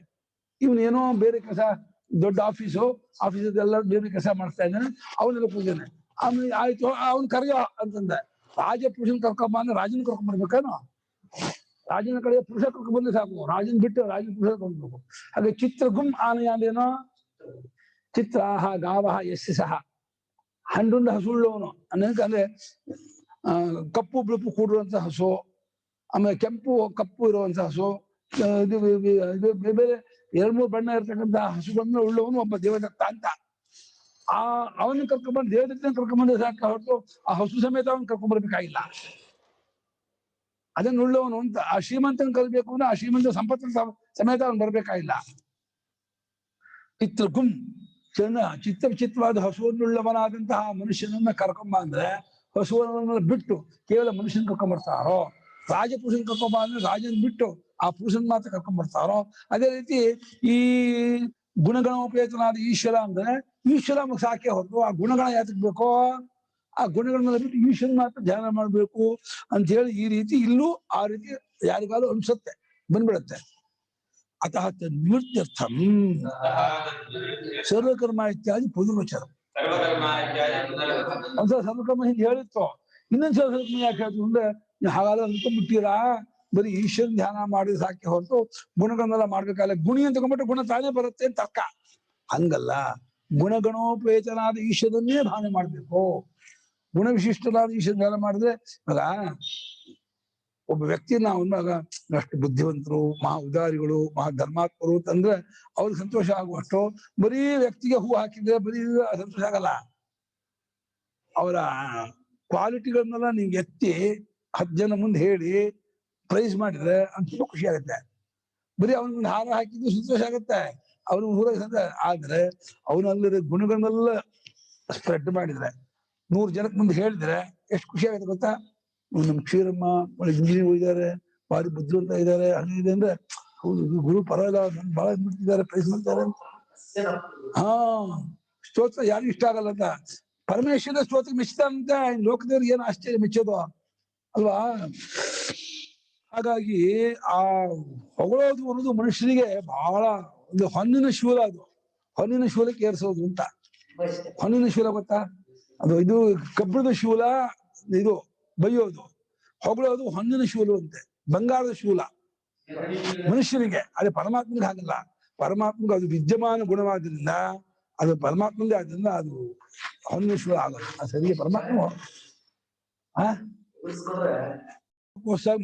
ಇವನೇನೋ ಬೇರೆ ಕೆಲಸ, ದೊಡ್ಡ ಆಫೀಸದೆಲ್ಲ ಬೇರೆ ಕೆಲಸ ಮಾಡಿಸ್ತಾ ಇದ್ದಾನೆ, ಅವನೆಲ್ಲ ಕೂತಾನೆ. ಆಮೇಲೆ ಆಯ್ತು ಅವ್ನು ಕರೆಯೋ ಅಂತಂದೆ. ರಾಜಪುರುಷನ್ ಕರ್ಕೊಂಬ ಅಂದ್ರೆ ರಾಜನ ಕರ್ಕೊಂಡ್ಬರ್ಬೇಕೇನೋ, ರಾಜನ ಕಡೆ ಪುರುಷ ಕರ್ಕೊಂಡ್ಬಂದ್ರೆ ಸಾಕು, ರಾಜನ್ ಬಿಟ್ಟು ರಾಜನ ಪುರುಷ ಕರ್ಕೊಂಡ್ಬೇಕು. ಹಾಗೆ ಚಿತ್ರಗುಂ ಆನೆಯ ಅಂದೇನೋ ಚಿತ್ರಾಹ ಗಾವಹ ಯಸ್ಯ ಸಹ, ಹಂಡುಂಡ ಹಸುಳ್ಳವನು ಅಂದ್ರೆ ಕಪ್ಪು ಬಿಳುಪು ಕೂಡಿರುವಂತ ಹಸು, ಆಮೇಲೆ ಕಪ್ಪು ಇರುವಂತ ಹಸು, ಬೇರೆ 2-3 ಬಣ್ಣ ಇರ್ತಕ್ಕಂಥ ಹಸುಗಳನ್ನ ಉಳ್ಳವನು ಒಬ್ಬ ದೇವದತ್ತ ಅಂತ. ಅವನ್ನ ಕರ್ಕೊಂಡ್ಬಂದು ದೇವದತ್ತನ ಕರ್ಕೊಂಡ್ಬಂದ್ರೆ ಸಾಕ ಹೊರತು ಆ ಹಸು ಸಮೇತ ಅವನ್ ಕರ್ಕೊಂಡ್ಬರ್ಬೇಕಾಗಿಲ್ಲ. ಅದನ್ನ ಉಳ್ಳವನು ಅಂತ ಆ ಶ್ರೀಮಂತನ ಕಲ್ಬೇಕು ಅಂದ್ರೆ ಆ ಶ್ರೀಮಂತ ಸಂಪತ್ತಿನ ಸಮೇತ ಅವನು ಬರ್ಬೇಕಾಗಿಲ್ಲ. ಚಿತ್ರಗುಂ ಚಿತ್ತವಾದ ಹಸುವನ್ನುಳ್ಳವನಾದಂತಹ ಮನುಷ್ಯನನ್ನ ಕರ್ಕೊಂಬ ಅಂದ್ರೆ ಹಸುವನ್ನ ಬಿಟ್ಟು ಕೇವಲ ಮನುಷ್ಯನ ಕರ್ಕೊಂಡ್ಬರ್ತಾರೋ, ರಾಜಪುರುಷನ್ ಕರ್ಕೊಂಬ ಅಂದ್ರೆ ರಾಜನ್ ಬಿಟ್ಟು ಆ ಪುರುಷನ್ ಮಾತ್ರ ಕರ್ಕೊಂಡ್ಬರ್ತಾರೋ. ಅದೇ ರೀತಿ ಈ ಗುಣಗಣೋಪೇತನಾದ ಈಶ್ವರ ಅಂದ್ರೆ ಈಶ್ವರ ಸಾಕೆ ಹೊರತು ಆ ಗುಣಗಣ ಯಾತಕ್ ಬೇಕೋ, ಆ ಗುಣಗಳನ್ನ ಬಿಟ್ಟು ಈಶ್ವರನ್ ಮಾತ್ರ ಧ್ಯಾನ ಮಾಡ್ಬೇಕು ಅಂತ ಹೇಳಿ ಈ ರೀತಿ ಇಲ್ಲೂ ಆ ರೀತಿ ಯಾರಿಗಾದ್ರೂ ಅನ್ಸುತ್ತೆ, ಬಂದ್ಬಿಡುತ್ತೆ. ಅತಃ ನಿವೃತ್ತ್ಯರ್ಥಂ ಸರ್ವಕರ್ಮ ಇತ್ಯಾದಿ ಪುನರ್ವಚನ. ಒಂದ್ಸಲ ಸರ್ವಕರ್ಮ ಹಿಂಗೆ ಹೇಳಿತ್ತು, ಇನ್ನೊಂದ್ಸಲ ಸರ್ವಕರ್ಮ ಯಾಕೆ ಹೇಳ್ತು ಅಂದ್ರೆ, ಹಾಗಾದ್ರೆ ಅನ್ಕೊಂಡ್ಬಿಟ್ಟಿರಾ ಬರೀ ಈಶ್ವರನ್ ಧ್ಯಾನ ಮಾಡಿದ್ರೆ ಸಾಕೆ ಹೊರತು ಗುಣಗಳನ್ನೆಲ್ಲ ಮಾಡ್ಬೇಕಾಗಲ್ಲ, ಗುಣಿ ಅಂತ ತಗೊಂಡ್ಬಿಟ್ರೆ ಗುಣ ತಾನೇ ಬರುತ್ತೆ ಅಂತ ತರ್ಕ. ಹಂಗಲ್ಲ, ಗುಣಗಣೋಪೇತನಾದ ಈಶ್ವರನ್ನೇ ಭಾವನೆ ಮಾಡ್ಬೇಕು. ಗುಣ ವಿಶಿಷ್ಟನಾದ ಈಶ್ವರ ಧ್ಯಾನ ಮಾಡಿದ್ರೆ ಒಬ್ಬ ವ್ಯಕ್ತಿ ನಾವು ಅಷ್ಟು ಬುದ್ಧಿವಂತರು, ಮಹಾ ಉದಾರಿಗಳು, ಮಹಾ ಧರ್ಮಾತ್ಮರು ಅಂತಂದ್ರೆ ಅವ್ರಿಗೆ ಸಂತೋಷ ಆಗುವಷ್ಟು. ಬರೀ ವ್ಯಕ್ತಿಗೆ ಹೂ ಹಾಕಿದ್ರೆ ಬರೀ ಸಂತೋಷ ಆಗಲ್ಲ. ಅವರ ಕ್ವಾಲಿಟಿಗಳನ್ನೆಲ್ಲ ನೀವು ಎತ್ತಿ 10 ಜನ ಮುಂದೆ ಹೇಳಿ ಪ್ರೈಸ್ ಮಾಡಿದ್ರೆ ಅಂತ ತುಂಬಾ ಖುಷಿ ಆಗುತ್ತೆ. ಬರೀ ಅವನಿಗೊಂದು ಹಾರ ಹಾಕಿದ್ದು ಸಂತೋಷ ಆಗುತ್ತೆ, ಅವನು ಊರಾಗ. ಆದ್ರೆ ಅವನಲ್ಲಿರೋ ಗುಣಗಳನ್ನೆಲ್ಲ ಸ್ಪ್ರೆಡ್ ಮಾಡಿದ್ರೆ 100 ಜನಕ್ಕೆ ಮುಂದೆ ಹೇಳಿದ್ರೆ ಎಷ್ಟು ಖುಷಿ ಆಗುತ್ತೆ ಗೊತ್ತಾ. ನಮ್ಮ ಕ್ಷೀರಮ್ಮ ಒಳ್ಳೆ ಇಂಜಿನಿಯರ್ ಹೋಗಿದ್ದಾರೆ, ಭಾರಿ ಬುದ್ಧಿವಂತ ಇದ್ದಾರೆ, ಹಾಗೆ ಅಂದ್ರೆ ಹೌದು ಗುರು ಪರವಾಗಿಲ್ಲ, ನನ್ ಬಹಳ ಮಾಡ್ತಿದ್ದಾರೆ, ಪ್ರೈಸ್ ಮಾಡ್ತಾರೆ ಅಂತ. ಹಾ, ಸ್ತೋತ್ರ ಯಾರಿಗೂ ಇಷ್ಟ ಆಗಲ್ಲ ಅಂತ. ಪರಮೇಶ್ವರ ಸ್ತೋತ್ರ ಮೆಚ್ಚಿದ ಅಂತ ಲೋಕದವ್ರಿಗೆ ಏನು ಆಶ್ಚರ್ಯ ಮೆಚ್ಚೋದು ಅಲ್ವಾ? ಹಾಗಾಗಿ ಆ ಹೊಗಳೋದು ಅನ್ನೋದು ಮನುಷ್ಯನಿಗೆ ಬಹಳ ಒಂದು ಹೊನ್ನಿನ ಶೂಲ, ಅದು ಹೊನ್ನಿನ ಶೂಲಕ್ಕೆ ಏರಿಸೋದು ಅಂತ. ಹೊನ್ನಿನ ಶೂಲ ಗೊತ್ತಾ? ಅದು ಇದು ಕಬ್ಬಿಣದ ಶೂಲ, ಇದು ಬೈಯೋದು. ಹೊಗಳೋದು ಹೊನ್ನಿನ ಶೂಲ ಅಂತೆ, ಬಂಗಾರದ ಶೂಲ ಮನುಷ್ಯನಿಗೆ. ಅದೇ ಪರಮಾತ್ಮನಿಗೆ ಹಾಗಲ್ಲ. ಪರಮಾತ್ಮನಿಗೆ ಅದು ವಿದ್ಯಮಾನ ಗುಣವಾದ್ರಿಂದ, ಅದು ಪರಮಾತ್ಮಂದೇ ಆದ್ರಿಂದ ಅದು ಹೊನ್ನಿನ ಶೂಲ ಆಗಲ್ಲ. ಅದು ಸರಿಗೆ ಪರಮಾತ್ಮ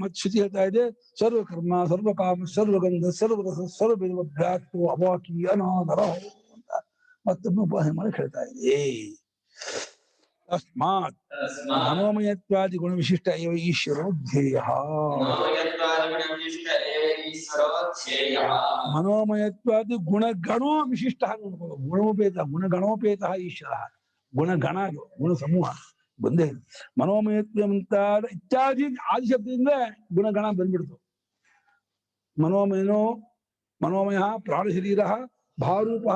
ಮತ್ ಶ್ರುತಿ ಹೇಳ್ತಾ ಇದೆ, ಸರ್ವಕರ್ಮ ಸರ್ವಕಾಮ ಸರ್ವಗಂಧ ಸರ್ವರಸ ಸರ್ವಭ್ಯಾಕ್ತು ಅವಾಕಿ ಅನಾದರ ಅಂತ ಮತ್ತೊಮ್ಮೆ ಉಪಾಸನೆ ಮಾಡಿ ಹೇಳ್ತಾ ಇದೆ. ತಸ್ಮಾತ್ ಮನೋಮಯತ್ವಾದಿ ಗುಣ ವಿಶಿಷ್ಟ ಏವ ಈಶ್ವರೋ ಧ್ಯೇಯ. ಮನೋಮಯತ್ವಾದಿ ಗುಣಗಣೋ ವಿಶಿಷ್ಟ. ಗುಣೋಪೇತ ಗುಣಗಣೋಪೇತ ಈಶ್ವರ. ಗುಣಗಣ, ಗುಣ ಸಮೂಹ ಬಂದೇ. ಮನೋಮಯತ್ವ ಮುಂತಾದ ಇತ್ಯಾದಿ ಆದಿಶಬ್ದದಿಂದ ಗುಣಗಣ ಬಂದ್ಬಿಡ್ತು. ಮನೋಮಯನೋ ಮನೋಮಯ ಪ್ರಾಣ ಶರೀರ ಭಾರೂಪ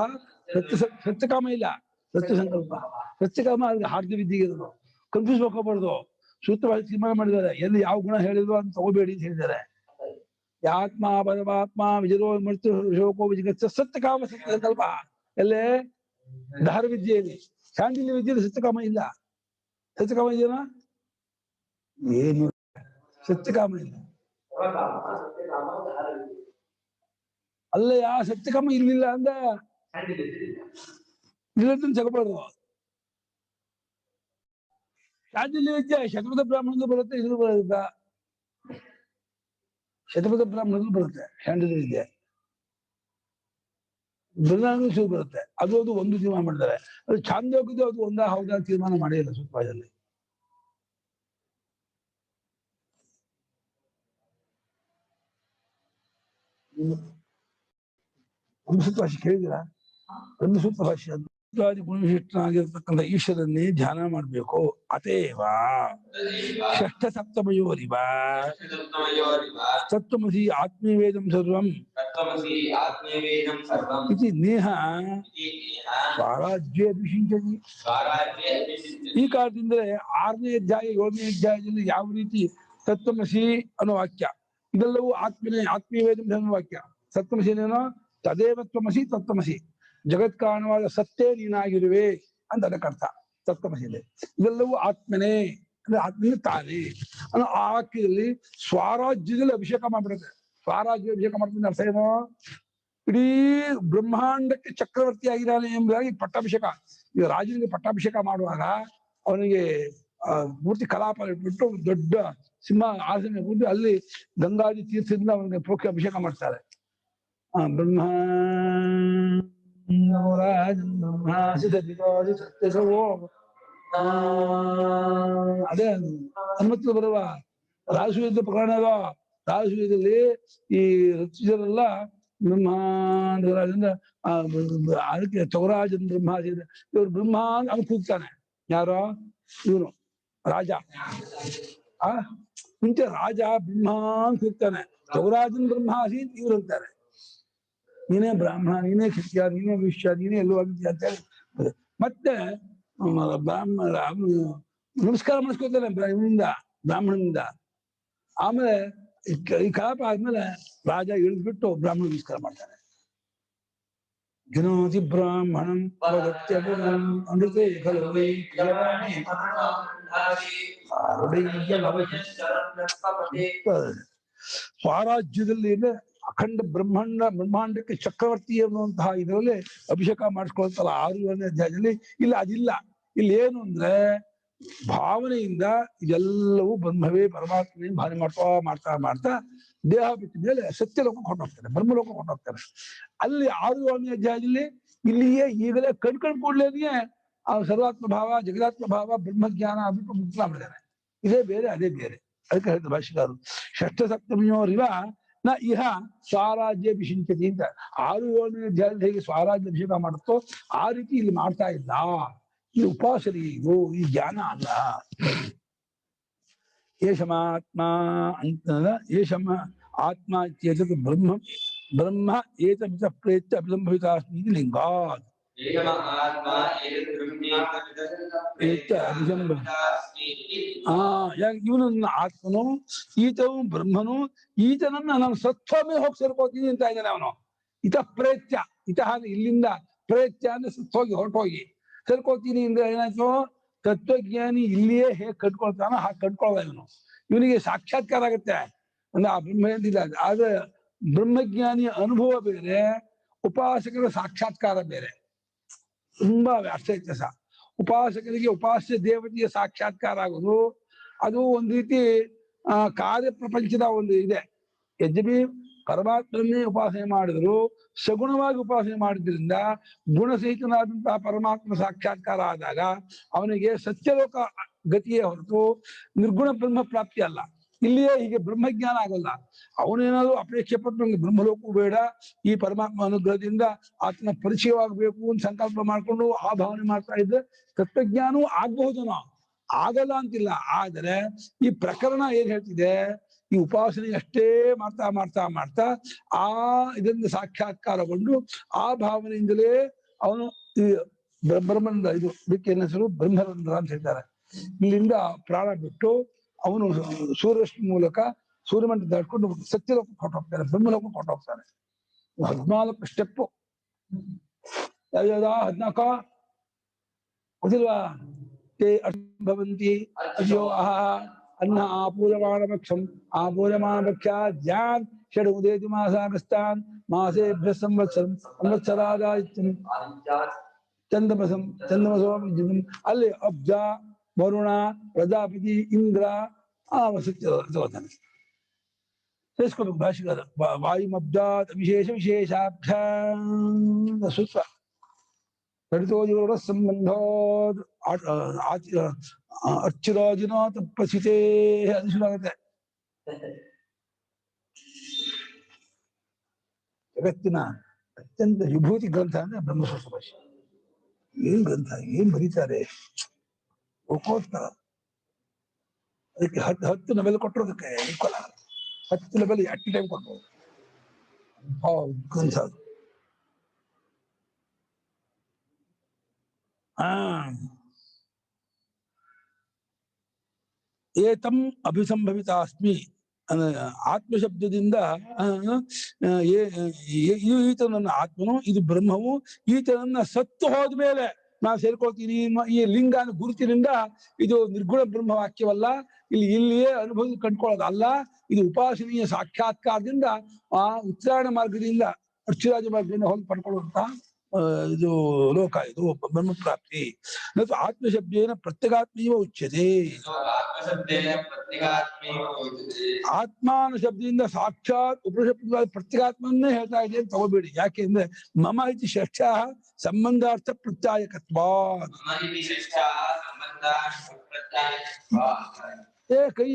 ಸತ್ಯಕಾಮ ಇಲ್ಲ, ಸತ್ಯ ಸಂಕಲ್ಪ. ಸತ್ಯಕಾಮ ಅಲ್ಲಿ ಹಾರ್ದ ವಿದ್ಯೆಗೆ ಇರೋದು. ಕನ್ಫ್ಯೂಸ್ ಮಾಡ್ಕೋಬಾರ್ದು. ಸೂತ್ರವಾಗಿ ತೀರ್ಮಾನ ಮಾಡಿದ್ದಾರೆ, ಎಲ್ಲಿ ಯಾವ ಗುಣ ಹೇಳಿದ್ರು ಅಂತ ತಗೋಬೇಡಿ ಅಂತ ಹೇಳಿದ್ದಾರೆ. ಆತ್ಮ ಪರಮಾತ್ಮ ವಿಜರೋ ಮೃತ್ಯು ಶೋಕೋ ವಿಜಿಗತ್ಸ ಸತ್ಯಕಾಮ ಸತ್ಯ ಸಂಕಲ್ಪ. ಎಲ್ಲೇ ಧಾರ ವಿದ್ಯೆಯಲ್ಲಿ, ಶಾಂಡಿಲ್ಯ ವಿದ್ಯೆಯಲ್ಲಿ ಸತ್ಯಕಾಮ ಇಲ್ಲ. ಸತ್ಯಕಾಮ ಇದೆಯಾ? ಏನು ಸತ್ಯಕಾಮ ಇಲ್ಲ. ಅಲ್ಲ, ಯಾ ಸತ್ಯಕಾಮ ಇರ್ಲಿಲ್ಲ ಅಂದ ಇಲ್ಲದನ್ನು ತಗೋಬಾರ್ದು. ಶಾಂಡಿಲ್ಯ ವಿದ್ಯೆ ಶತಪಥ ಬ್ರಾಹ್ಮಣದ್ದು ಬರುತ್ತೆ, ಇದ್ರು ಬರೋದಿಲ್ಲ. ಶತಪಥ ಬ್ರಾಹ್ಮಣದ್ದು ಬರುತ್ತೆ ಶಾಂಡಿಲ್ಯ ವಿದ್ಯೆ. ಬೃಹದಾರಣ್ಯಕದಲ್ಲಿ ಬರುತ್ತೆ, ಅದು ಒಂದು ತೀರ್ಮಾನ ಮಾಡಿದ್ದಾರೆ. ಅದು ಛಾಂದೋಗ್ಯದ್ದು ಅದು ಒಂದಾ ಹೌದಾ ತೀರ್ಮಾನ ಮಾಡೇ ಇಲ್ಲ ಸೂತ್ರದಲ್ಲಿ. ಬ್ರಹ್ಮಸೂತ್ರ ಭಾಷೆ ಕೇಳಿದಿರಾ? ಬ್ರಹ್ಮಸೂತ್ರ ಭಾಷೆ ಗುಣವಿಶಿಷ್ಟನಾಗಿರ್ತಕ್ಕಂಥ ಈಶ್ವರನ್ನೇ ಧ್ಯಾನ ಮಾಡ್ಬೇಕು. ಅತೇವ ಷಷ್ಠ ಸಪ್ತಮಯೋರಿವ ತತ್ವಮಸಿ ಆತ್ಮೀವೇದಂ ಸರ್ವಂ ಇತಿ ನೇಹ ಸ್ವರಾಜ್ಯ ಅಭಿಷಿಂಚತಿ. ಈ ಕಾರಣದಿಂದಲೇ 6ನೇ ಅಧ್ಯಾಯ 7ನೇ ಅಧ್ಯಾಯದಲ್ಲಿ ಯಾವ ರೀತಿ ತತ್ವಮಸಿ ಅನ್ನೋ ವಾಕ್ಯ, ಇದೆಲ್ಲವೂ ಆತ್ಮೀಯವೇದಂ ಧರ್ಮ ವಾಕ್ಯ. ತತ್ವಮಸಿ ಏನೇನೋ ತದೇವ ತ್ವಮಸಿ ತತ್ವಮಸಿ, ಜಗತ್ ಕಾರಣವಾದ ಸತ್ತೇ ನೀನಾಗಿರುವೆ ಅಂತ ಅದಕ್ಕೆ ಅರ್ಥ. ತತ್ವಮಸಿದೆ ಇದೆಲ್ಲವೂ ಆತ್ಮನೇ ಅಂದ್ರೆ ಆತ್ಮನೇ ತಾನೇ ಅನ್ನೋ ಆ ವಾಕ್ಯದಲ್ಲಿ ಸ್ವರಾಜ್ಯದಲ್ಲಿ ಅಭಿಷೇಕ ಮಾಡ್ಬಿಡುತ್ತೆ. ಸ್ವರಾಜ್ಯ ಅಭಿಷೇಕ ಮಾಡ್ತೀನಿ ಅರ್ಥ ಏನೋ, ಇಡೀ ಬ್ರಹ್ಮಾಂಡಕ್ಕೆ ಚಕ್ರವರ್ತಿ ಆಗಿದ್ದಾನೆ ಎಂಬುದಾಗಿ ಪಟ್ಟಾಭಿಷೇಕ. ಈಗ ರಾಜನಿಗೆ ಪಟ್ಟಾಭಿಷೇಕ ಮಾಡುವಾಗ ಅವನಿಗೆ ಮೂರ್ತಿ ಕಲಾಪ ಇಟ್ಬಿಟ್ಟು ದೊಡ್ಡ ಸಿಂಹ ಆಸನ ಕೂತು ಅಲ್ಲಿ ಗಂಗಾದಿ ತೀರ್ಥದಿಂದ ಅವನಿಗೆ ಪ್ರೋಕ್ಷ ಅಭಿಷೇಕ ಮಾಡ್ತಾರೆ. ಬ್ರಹ್ಮ ಅದೇ ಹನುಮಂತರು ಬರುವ ರಾಜಸೂಯದ ಪ್ರಕರಣದ ರಾಜಸೂಯದಲ್ಲಿ ಈ ಋತುಜರೆಲ್ಲ ಬ್ರಹ್ಮಾಂಡ ಅದಕ್ಕೆ ಚೌರಾಜನ್ ಬ್ರಹ್ಮ ಇವ್ರು ಬ್ರಹ್ಮ ಅಂತ ಕೂಗ್ತಾನೆ. ಯಾರೋ ಇವನು ರಾಜ, ಮುಂಚೆ ರಾಜ ಬ್ರಹ್ಮ ಅಂತ ಕೂಗ್ತಾನೆ. ಚೌರಾಜನ್ ಬ್ರಹ್ಮಾಸಿ ಇವ್ರು ಅಂತಾರೆ, ನೀನೇ ಬ್ರಾಹ್ಮಣ, ನೀನೇ ಕ್ಷತ್ರಿಯ, ನೀನೇ ವೈಶ್ಯ, ನೀನೇ ಎಲ್ಲೋ ಆಗಿದ್ಯಾ ಅಂತ ಹೇಳಿ ಮತ್ತೆ ಬ್ರಾಹ್ಮಣ ನಮಸ್ಕಾರ ಮಾಡಿಸ್ಕೊತಾನೆ ಬ್ರಾಹ್ಮಣನಿಂದ. ಆಮೇಲೆ ಈ ಕಲಾಪ ಆದ್ಮೇಲೆ ರಾಜ ಇಳಿದ್ಬಿಟ್ಟು ಬ್ರಾಹ್ಮಣ ನಮಸ್ಕಾರ ಮಾಡ್ತಾನೆ. ಜನೋತಿ ಬ್ರಾಹ್ಮಣಂ ಸ್ವರಾಜ್ಯದಲ್ಲಿ ಅಖಂಡ ಬ್ರಹ್ಮಾಂಡಕ್ಕೆ ಚಕ್ರವರ್ತಿ ಅನ್ನುವಂತಹ ಇದರಲ್ಲಿ ಅಭಿಷೇಕ ಮಾಡಿಸ್ಕೊಳ್ತಲ್ಲ 6ನೇ ಅಧ್ಯಾಯದಲ್ಲಿ. ಇಲ್ಲ ಅದಿಲ್ಲ. ಇಲ್ಲಿ ಏನು ಅಂದ್ರೆ ಭಾವನೆಯಿಂದ ಇದೆಲ್ಲವೂ ಬ್ರಹ್ಮವೇ ಪರಮಾತ್ಮನೇ ಭಾವನೆ ಮಾಡ್ತಾ ದೇಹ ಬಿಟ್ಟ ಮೇಲೆ ಸತ್ಯಲೋಕ ಹೊರಟೋಗ್ತಾರೆ, ಬ್ರಹ್ಮಲೋಕ ಹೊರಟೋಗ್ತಾರೆ. ಅಲ್ಲಿ 6ನೇ ಅಧ್ಯಾಯದಲ್ಲಿ ಇಲ್ಲಿಯೇ ಈಗಲೇ ಕೂಡ್ಲೇನೆ ಆ ಸರ್ವಾತ್ಮ ಭಾವ ಜಗದಾತ್ಮ ಭಾವ ಬ್ರಹ್ಮಜ್ಞಾನ ಅಂದ್ಬಿಟ್ಟು ಮುಕ್ತ ಮಾಡಿದ್ದಾರೆ. ಇದೇ ಬೇರೆ ಅದೇ ಬೇರೆ. ಅದಕ್ಕೆ ಹೇಳಿದ ಭಾಷೆಗಾರರು ಷಷ್ಠ ಸಪ್ತಮಿಯೋರಿವ ನ ಇಹ ಸ್ವರಾಜ್ಯ ಅಭಿಷಿಂಚತಿ ಅಂತ. 6ನೇ ಅಧ್ಯಾಯದಲ್ಲಿ ಹೇಗೆ ಸ್ವರಾಜ್ಯ ಅಭಿಷೇಕ ಮಾಡುತ್ತೋ ಆ ರೀತಿ ಇಲ್ಲಿ ಮಾಡ್ತಾ ಇಲ್ಲ. ಈ ಉಪಾಸನೆ ಇದು, ಈ ಜ್ಞಾನ ಅಲ್ಲ. ಏಷಮಾತ್ಮ ಅಂತ ಏಷಮ ಆತ್ಮ ಇತ್ಯೇತತ್ ಬ್ರಹ್ಮ ಬ್ರಹ್ಮ ಏತಮಿತ ಪ್ರೇತ್ಯ ಅಭಿಸಂಭವಿತಾಸ್ಮಿ ಇತಿ ಲಿಂಗಾತ್ ಪ್ರೇತ್ಯ ಅಭಿಸಂಭವ ಇವನು ನನ್ನ ಆತ್ಮನು ಈತವು ಬ್ರಹ್ಮನು ಈತನನ್ನ ನಾನು ಸತ್ವಮೇ ಹೋಗಿ ಸೇರ್ಕೋತೀನಿ ಅಂತ ಇದ್ದಾನೆ ಅವನು. ಇತ ಪ್ರೇತ್ಯ ಇತಃ ಇಲ್ಲಿಂದ ಪ್ರೇತ್ಯ ಅಂದ್ರೆ ಸತ್ವೋಗಿ ಹೊರಟೋಗಿ ಸೇರ್ಕೋತೀನಿ ಅಂದ್ರೆ ಏನಾಯ್ತು, ತತ್ವಜ್ಞಾನಿ ಇಲ್ಲಿಯೇ ಹೇಗೆ ಕಟ್ಕೊಳ್ತಾನೋ ಹಾಗೆ ಕಟ್ಕೊಳ್ಳೋದ ಇವನು. ಇವನಿಗೆ ಸಾಕ್ಷಾತ್ಕಾರ ಆಗುತ್ತೆ ಅಂದ್ರೆ ಆ ಬ್ರಹ್ಮ ಏನಿಲ್ಲ. ಆದ್ರೆ ಬ್ರಹ್ಮಜ್ಞಾನಿಯ ಅನುಭವ ಬೇರೆ, ಉಪಾಸಕರ ಸಾಕ್ಷಾತ್ಕಾರ ಬೇರೆ, ತುಂಬಾ ಅಷ್ಟೇ ವ್ಯತ್ಯಾಸ. ಉಪಾಸಕರಿಗೆ ಉಪಾಸ್ಯ ದೇವತೆಯ ಸಾಕ್ಷಾತ್ಕಾರ ಆಗೋದು ಅದು ಒಂದು ರೀತಿ ಕಾರ್ಯ ಪ್ರಪಂಚದ ಒಂದು ಇದೆ. ಯದ್ಯಪಿ ಪರಮಾತ್ಮನ್ನೇ ಉಪಾಸನೆ ಮಾಡಿದ್ರು ಸಗುಣವಾಗಿ ಉಪಾಸನೆ ಮಾಡಿದ್ರಿಂದ ಗುಣಸಹಿತನಾದಂತಹ ಪರಮಾತ್ಮ ಸಾಕ್ಷಾತ್ಕಾರ ಆದಾಗ ಅವನಿಗೆ ಸತ್ಯಲೋಕ ಗತಿಯೇ ಹೊರತು ನಿರ್ಗುಣ ಬ್ರಹ್ಮ ಪ್ರಾಪ್ತಿ ಅಲ್ಲ. ಇಲ್ಲಿಯೇ ಹೀಗೆ ಬ್ರಹ್ಮಜ್ಞಾನ ಆಗೋಲ್ಲ. ಅವನೇನಾದ್ರು ಅಪೇಕ್ಷೆ ಪಟ್ಟು ನಂಗೆ ಬ್ರಹ್ಮಲೋಕವು ಬೇಡ, ಈ ಪರಮಾತ್ಮ ಅನುಗ್ರಹದಿಂದ ಆತನ ಪರಿಚಯವಾಗಬೇಕು ಅಂತ ಸಂಕಲ್ಪ ಮಾಡ್ಕೊಂಡು ಆ ಭಾವನೆ ಮಾಡ್ತಾ ಇದ್ರೆ ತತ್ವಜ್ಞಾನವೂ ಆಗ್ಬಹುದೇನೋ, ಆಗಲ್ಲ ಅಂತಿಲ್ಲ. ಆದರೆ ಈ ಪ್ರಕರಣ ಏನ್ ಹೇಳ್ತಿದೆ, ಈ ಉಪಾಸನೆ ಅಷ್ಟೇ ಮಾಡ್ತಾ ಮಾಡ್ತಾ ಮಾಡ್ತಾ ಆ ಇದರಿಂದ ಸಾಕ್ಷಾತ್ಕಾರಗೊಂಡು ಆ ಭಾವನೆಯಿಂದಲೇ ಅವನು ಈ ಬ್ರಹ್ಮರಂಧ್ರ, ಇದು ಇದಕ್ಕೆ ಏನ್ ಹೆಸರು ಬ್ರಹ್ಮರಂಧ್ರ ಅಂತ ಹೇಳ್ತಾರೆ. ಇಲ್ಲಿಂದ ಪ್ರಾಣ ಬಿಟ್ಟು ಅವನು ಸೂರ್ಯರಶ್ಮಿ ಮೂಲಕ ಸೂರ್ಯಮಂಡಲ ದಾಟ್ಕೊಂಡು ಸತ್ಯಲೋಕಕ್ಕೆ ಹೊರಟೋಗ್ತಾನೆ, ಬ್ರಹ್ಮಲೋಕಕ್ಕೆ ಹೊರಟೋಗ್ತಾನೆ. 14 ಸ್ಟೆಪ್ಪು. ಯಾವ್ಯಾವ 14 ಗೊತ್ತಿಲ್ವಾ? ತೇ ಭವಂತಿ ಅಯ್ಯೋ ಅನ್ನ ಆಪೂರ್ಯಮಾಣಪಕ್ಷಂ ಆಪೂರ್ಯಮಾಣಪಕ್ಷ ಜಾನ್ ಷಡ್ ಉದೇತಿ ಮಾಸಾಗಸ್ತಾನ್ ಮಾಸೇಭ್ಯ ಸಂವತ್ಸರಂ ಸಂವತ್ಸರಾದಾಯಿತ್ಯಂ ಚಂದ್ರಮಸಂ ಚಂದ್ರಮಸೋಂ ಅಲ್ಲಿ ಅಬ್ಜ ವರುಣ ಪ್ರಜಾಪತಿ ಇಂದ್ರ ಸತ್ಯತಾನೆ ತಿಳಿಸ್ಕೊಬೇಕು ಭಾಷೆಗಾರ. ವಾಯುಮಬ್ಜಾತ್ ವಿಶೇಷ ವಿಶೇಷಾಭ್ಯ ಸೂತ್ರ ತಡಿತೋಜಿಗಳ ಸಂಬಂಧೋ ಅರ್ಚಿರಾಜಿನ ತಪಸಿತೇ ಅದು ಶುರುವಾಗುತ್ತೆ. ಜಗತ್ತಿನ ಅತ್ಯಂತ ವಿಭೂತಿ ಗ್ರಂಥ ಅಂದ್ರೆ ಬ್ರಹ್ಮಸೂತ್ರ ಭಾಷೆ. ಏನ್ ಗ್ರಂಥ, ಏನ್ ಬರೀತಾರೆ, ಒಕ್ಕೋತ್ತರ. ಅದಕ್ಕೆ 10 ಲೆವೆಲ್ ಕೊಟ್ಟರು, ಅದಕ್ಕೆ ಈಕ್ವಲ್ 10 ಲೆವೆಲ್ ಅಟ್ ಟೈಮ್ ಕೊಟ್ಟರು. ಗ್ರಂಥ ಅದು. ಏತಂ ಅಭಿಸಂಭವಿತಾಸ್ಮಿ ಆತ್ಮಶಬ್ದದಿಂದ ಈತ ನನ್ನ ಆತ್ಮನು, ಇದು ಬ್ರಹ್ಮವು, ಈತ ನನ್ನ ಸತ್ತು ಹೋದ್ಮೇಲೆ ನಾನು ಸೇರ್ಕೊಳ್ತೀನಿ ಈ ಲಿಂಗ ಗುರುತಿನಿಂದ ಇದು ನಿರ್ಗುಣ ಬ್ರಹ್ಮ ವಾಕ್ಯವಲ್ಲ, ಇಲ್ಲಿಯೇ ಅನುಭವ ಕಂಡ್ಕೊಳ್ಳೋದು ಅಲ್ಲ, ಇದು ಉಪಾಸನೆಯ ಸಾಕ್ಷಾತ್ಕಾರದಿಂದ ಆ ಉತ್ತರಾಯಣ ಮಾರ್ಗದಿಂದ ಅರ್ಚಿರಾಜ ಮಾರ್ಗದಿಂದ ಹೋಗಿ ಪಡ್ಕೊಳ್ಳುವಂತ ಇದು ಲೋಕ, ಇದು ಬ್ರಹ್ಮ ಪ್ರಾಪ್ತಿ. ಮತ್ತು ಆತ್ಮಶಬ್ದೇನ ಪ್ರತ್ಯಗಾತ್ಮೀವ ಉಚ್ಯತೆ. ಆತ್ಮಾನ ಶಬ್ದದಿಂದ ಸಾಕ್ಷಾತ್ ಉಪನಿಷತ್ ಪ್ರತ್ಯಗಾತ್ಮನ್ನೇ ಹೇಳ್ತಾ ಇದೆ ಅಂತ ತಗೋಬೇಡಿ. ಯಾಕೆಂದ್ರೆ ಮಮ ಇತಿ ಷಷ್ಠ ಸಂಬಂಧಾರ್ಥ ಪ್ರತ್ಯಾಯಕತ್ವ. ಕೈ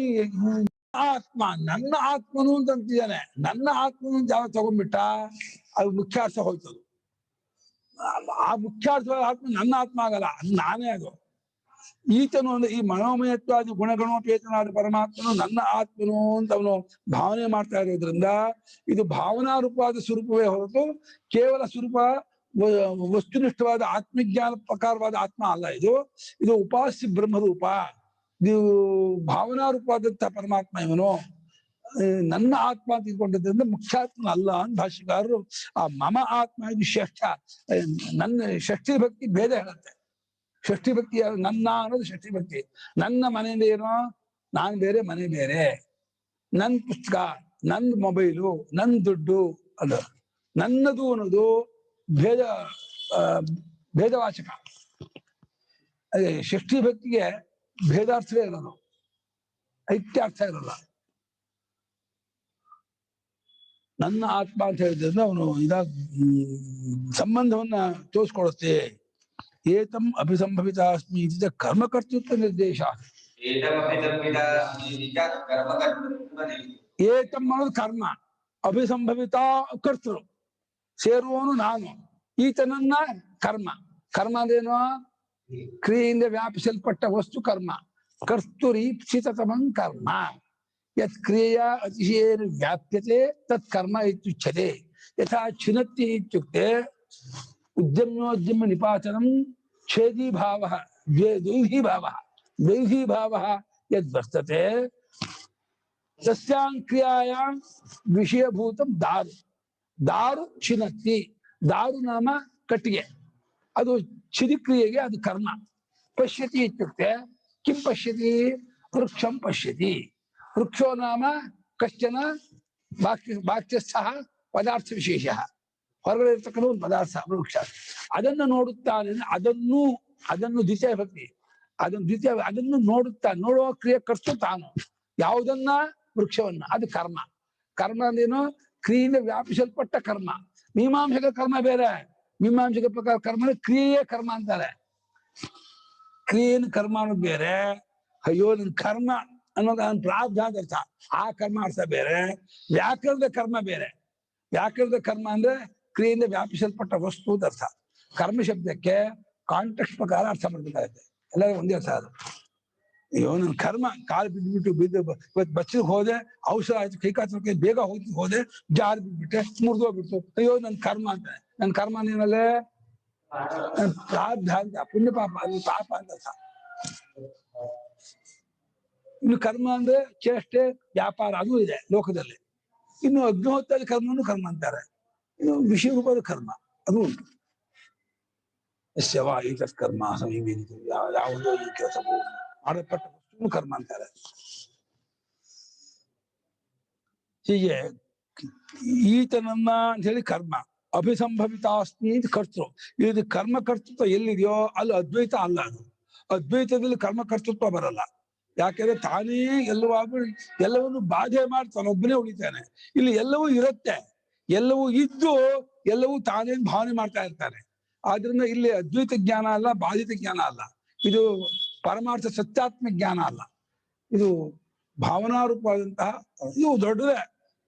ಆತ್ಮ ನನ್ನ ಆತ್ಮನು ಅಂತ ಅಂತಿದ್ದಾನೆ. ನನ್ನ ಆತ್ಮನು ಅಂತ ಯಾವ ತಗೊಂಡ್ಬಿಟ್ಟ, ಅದು ಮುಖ್ಯಾರ್ಥ ಹೋಯ್ತದು. ಆ ಮುಖ್ಯಾರ್ಥವಾದ ಆತ್ಮ ನನ್ನ ಆತ್ಮ ಆಗಲ್ಲ, ನಾನೇ ಅದು. ಈತನು ಅಂದ್ರೆ ಈ ಮನೋಮಯತ್ವಾದಿ ಗುಣಗಣೋಪೇತನಾದ ಪರಮಾತ್ಮನು ನನ್ನ ಆತ್ಮನು ಅಂತ ಅವನು ಭಾವನೆ ಮಾಡ್ತಾ ಇರೋದ್ರಿಂದ ಇದು ಭಾವನಾರೂಪವಾದ ಸ್ವರೂಪವೇ ಹೊರತು ಕೇವಲ ಸ್ವರೂಪ ವಸ್ತುನಿಷ್ಠವಾದ ಆತ್ಮಜ್ಞಾನ ಪ್ರಕಾರವಾದ ಆತ್ಮ ಅಲ್ಲ. ಇದು ಉಪಾಸ್ಯ ಬ್ರಹ್ಮರೂಪ, ಇದು ಭಾವನಾರೂಪವಾದಂತಹ ಪರಮಾತ್ಮ ಇವನು. ನನ್ನ ಆತ್ಮ ತಿಳ್ಕೊಂಡಿದ್ದರಿಂದ ಮುಖ್ಯಾತ್ಮ ಅಲ್ಲ ಅಂತ ಭಾಷ್ಯಕಾರರು ಆ ಮಮ ಆತ್ಮ ಇದು ಷಷ್ಠ, ನನ್ನ ಷಷ್ಠಿ ಭಕ್ತಿ ಭೇದ ಹೇಳುತ್ತೆ. ಷಷ್ಠಿ ಭಕ್ತಿ ನನ್ನ ಅನ್ನೋದು ಷಷ್ಠಿ ಭಕ್ತಿ. ನನ್ನ ಮನೆಯಿಂದ ಏನೋ ನಾನು ಬೇರೆ, ಮನೆ ಬೇರೆ, ನನ್ನ ಪುಸ್ತಕ, ನನ್ನ ಮೊಬೈಲು, ನನ್ನ ದುಡ್ಡು, ಅದು ನನ್ನದು ಅನ್ನೋದು ಭೇದವಾಚಕ. ಷಷ್ಠಿ ಭಕ್ತಿಗೆ ಭೇದಾರ್ಥವೇ ಇರೋದು, ಐಕ್ಯಾರ್ಥ ಇರಲ್ಲ. ನನ್ನ ಆತ್ಮ ಅಂತ ಹೇಳಿದ್ರಿಂದ ಅವನು ಸಂಬಂಧವನ್ನ ತೋರಿಸ್ಕೊಡುತ್ತೆ. ಏತಂ ಅಭಿಸಂಭವಿತಾಸ್ಮಿ ಇತಿ ಕರ್ಮಕರ್ತೃತ್ವ ನಿರ್ದೇಶ. ಏತಂ ಅನ್ನೋದು ಕರ್ಮ, ಅಭಿಸಂಭವಿತ ಕರ್ತೃ, ಸೇರುವವನು ನಾನು, ಈತನನ್ನ ಕರ್ಮ. ಕರ್ಮ ಅಂದ್ರೇನು? ಕ್ರಿಯೆಯಿಂದ ವ್ಯಾಪಿಸಲ್ಪಟ್ಟ ವಸ್ತು ಕರ್ಮ. ಕರ್ತುರೀಪ್ಸಿತತಮಂ ಕರ್ಮ ಯತ್ ಕ್ರಿಯೆಯ ಅತಿಶಯೇನ ವ್ಯಾಪ್ಯತೆ ತತ್ ಕರ್ಮ ಇತ್ಯುಚ್ಯತೆ ಯಥಾ ಚಿನತ್ತಿ ಇತ್ಯುಕ್ತೆ ಉದ್ಯಮ್ಯೋದ್ಯಮ ನಿಪಾತನಂ ಛೇದಿ ಭಾವಃ ದ್ವೈಧಿ ಭಾವಃ ಯದ್ ವರ್ತತೆ ತಸ್ಯಾಂ ಕ್ರಿಯಾಯಾಂ ವಿಷಯಭೂತಂ ದಾರು ಚಿನತ್ತಿ ದಾರು ನಾಮ ಕಟ್ಟಿಗೆ ಅದು ಚಿದಿಕ್ರಿಯೆಗೆ ಅದು ಕರ್ಮ ಪಶ್ಯತಿ ಇತ್ಯುಕ್ತೆ ಕಿಂ ಪಶ್ಯತಿ ವೃಕ್ಷಂ ಪಶ್ಯತಿ ವೃಕ್ಷೋ ನಾಮ ಕಶ್ಚನ ವಾಕ್ಯಸ್ಥಃ ಪದಾರ್ಥ ವಿಶೇಷ ಹೊರಗಡೆ ಇರ್ತಕ್ಕಂಥ ಒಂದು ಪದಾರ್ಥ ವೃಕ್ಷ ಅದನ್ನು ನೋಡುತ್ತಾನೆ ಅದನ್ನು ದ್ವಿತೀಯ ಭಕ್ತಿ ಅದನ್ನು ನೋಡುವ ಕ್ರಿಯೆ ಕರ್ತು ತಾನು ಯಾವುದನ್ನ ವೃಕ್ಷವನ್ನ ಅದು ಕರ್ಮ ಅಂದೇನು ಕ್ರಿಯೆಯಿಂದ ವ್ಯಾಪಿಸಲ್ಪಟ್ಟ ಕರ್ಮ ಮೀಮಾಂಸಕ ಕರ್ಮ ಬೇರೆ ಮೀಮಾಂಸಕ ಪ್ರಕಾರ ಕರ್ಮ ಕ್ರಿಯೆಯೇ ಕರ್ಮ ಅಂತಾರೆ ಕ್ರಿಯೆನ ಕರ್ಮ ಅನ್ನೋದು ಬೇರೆ ಅಯ್ಯೋ ನನ್ ಕರ್ಮ ಅನ್ನೋದು ನನ್ನ ಪ್ರಾರ್ಥ ಅಂತ ಅರ್ಥ ಆ ಕರ್ಮ ಅರ್ಥ ಬೇರೆ ವ್ಯಾಕರಣದ ಕರ್ಮ ಬೇರೆ ವ್ಯಾಕರಣದ ಕರ್ಮ ಅಂದ್ರೆ ಕ್ರಿಯೆಯಿಂದ ವ್ಯಾಪಿಸಲ್ಪಟ್ಟ ವಸ್ತು ಅಂತ ಅರ್ಥ ಕರ್ಮ ಶಬ್ದಕ್ಕೆ ಕಾಂಟೆಕ್ಸ್ಟ್ ಪ್ರಕಾರ ಅರ್ಥ ಮಾಡ್ಬೇಕಾಗುತ್ತೆ ಎಲ್ಲರೂ ಒಂದೇ ಅರ್ಥ ಅದು ಅಯ್ಯೋ ನನ್ ಕರ್ಮ ಕಾಲು ಬಿದ್ದುಬಿಟ್ಟು ಇವತ್ತು ಬಚ್ಚಿಗೆ ಹೋದೆ ಔಷಧ ಆಯ್ತು ಕೈ ಕಾಚಕ್ಕೆ ಬೇಗ ಹೋದೆ ಜಾರಿ ಬಿಟ್ಬಿಟ್ಟೆ ಮುರಿದೋಗ್ಬಿಡ್ತು ಅಯ್ಯೋ ನನ್ ಕರ್ಮ ಅಂತ ನನ್ ಕರ್ಮ ಏನಲ್ಲೇ ನನ್ ಪ್ರಾರ್ಥ ಅಂತ ಪುಣ್ಯ ಪಾಪ ಅದು ಪಾಪ ಅಂತ ಅರ್ಥ ಇನ್ನು ಕರ್ಮ ಅಂದ್ರೆ ಚೇಷ್ಟೆ ವ್ಯಾಪಾರ ಅದು ಇದೆ ಲೋಕದಲ್ಲಿ ಇನ್ನು ಅಗ್ನಿಹೋತ್ರದ ಕರ್ಮನು ಕರ್ಮ ಅಂತಾರೆ ಇನ್ನು ವಿಷಯ ರೂಪದ ಕರ್ಮ ಅದು ಉಂಟು ಯಸ್ಯವಾ ಏತತ್ ಕರ್ಮ ಸಮೀಮೇನಿತು ಯಾವುದೋ ಈ ಕೆಲಸವು ಮಾಡಲ್ಪಟ್ಟ ವಸ್ತುನು ಕರ್ಮ ಅಂತಾರೆ ಹೀಗೆ ಈತನನ್ನ ಅಂತ ಹೇಳಿ ಕರ್ಮ ಅಭಿಸಂಭವಿತಾಸ್ಮಿ ಕರ್ತೃ ಇದು ಕರ್ಮ ಕರ್ತೃತ್ವ ಎಲ್ಲಿದೆಯೋ ಅಲ್ಲಿ ಅದ್ವೈತ ಅಲ್ಲ ಅದು ಅದ್ವೈತದಲ್ಲಿ ಕರ್ಮ ಕರ್ತೃತ್ವ ಬರಲ್ಲ ಯಾಕೆಂದ್ರೆ ತಾನೇ ಎಲ್ಲವನ್ನು ಬಾಧೆ ಮಾಡಿ ತಾನೊಬ್ಬನೇ ಉಳಿತಾನೆ ಇಲ್ಲಿ ಎಲ್ಲವೂ ಇರುತ್ತೆ ಎಲ್ಲವೂ ಇದ್ದು ಎಲ್ಲವೂ ತಾನೇನು ಭಾವನೆ ಮಾಡ್ತಾ ಇರ್ತಾನೆ ಆದ್ರಿಂದ ಇಲ್ಲಿ ಅದ್ವೈತ ಜ್ಞಾನ ಅಲ್ಲ ಬಾಧಿತ ಜ್ಞಾನ ಅಲ್ಲ ಇದು ಪರಮಾರ್ಥ ಸತ್ಯಾತ್ಮ ಜ್ಞಾನ ಅಲ್ಲ ಇದು ಭಾವನಾರೂಪವಾದಂತಹ ಇದು ದೊಡ್ಡದೇ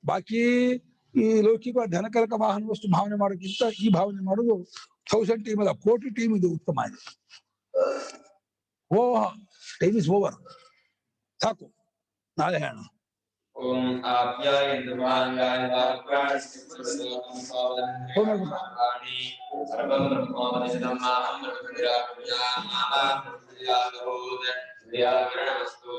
ಬಾಕಿ ಈ ಲೌಕಿಕ ಧನಕರಕ ವಾಹನ ವಸ್ತು ಭಾವನೆ ಮಾಡೋಕ್ಕಿಂತ ಈ ಭಾವನೆ ಮಾಡೋದು 1000 ಟೀಮ್ ಅಲ್ಲ ಕೋಟಿ ಟೀಮ್ ಇದು ಉತ್ತಮ ಇದೆ ಟೈಮ್ ಇಸ್ ಓವರ್ ಸಾಕು ನಾಳೆ ಹೇಳೋಣ ಓಂ ಆಪ್ಯಾಯಂತು ಮಾಂಗಾನಿ ವಾಕ್ಯಾನಿ ಸರ್ವಂ ಬ್ರಹ್ಮೋಪನಿಷದಂ ಮಾಹಂ ವ್ಯಾಕರಣ ವಸ್ತು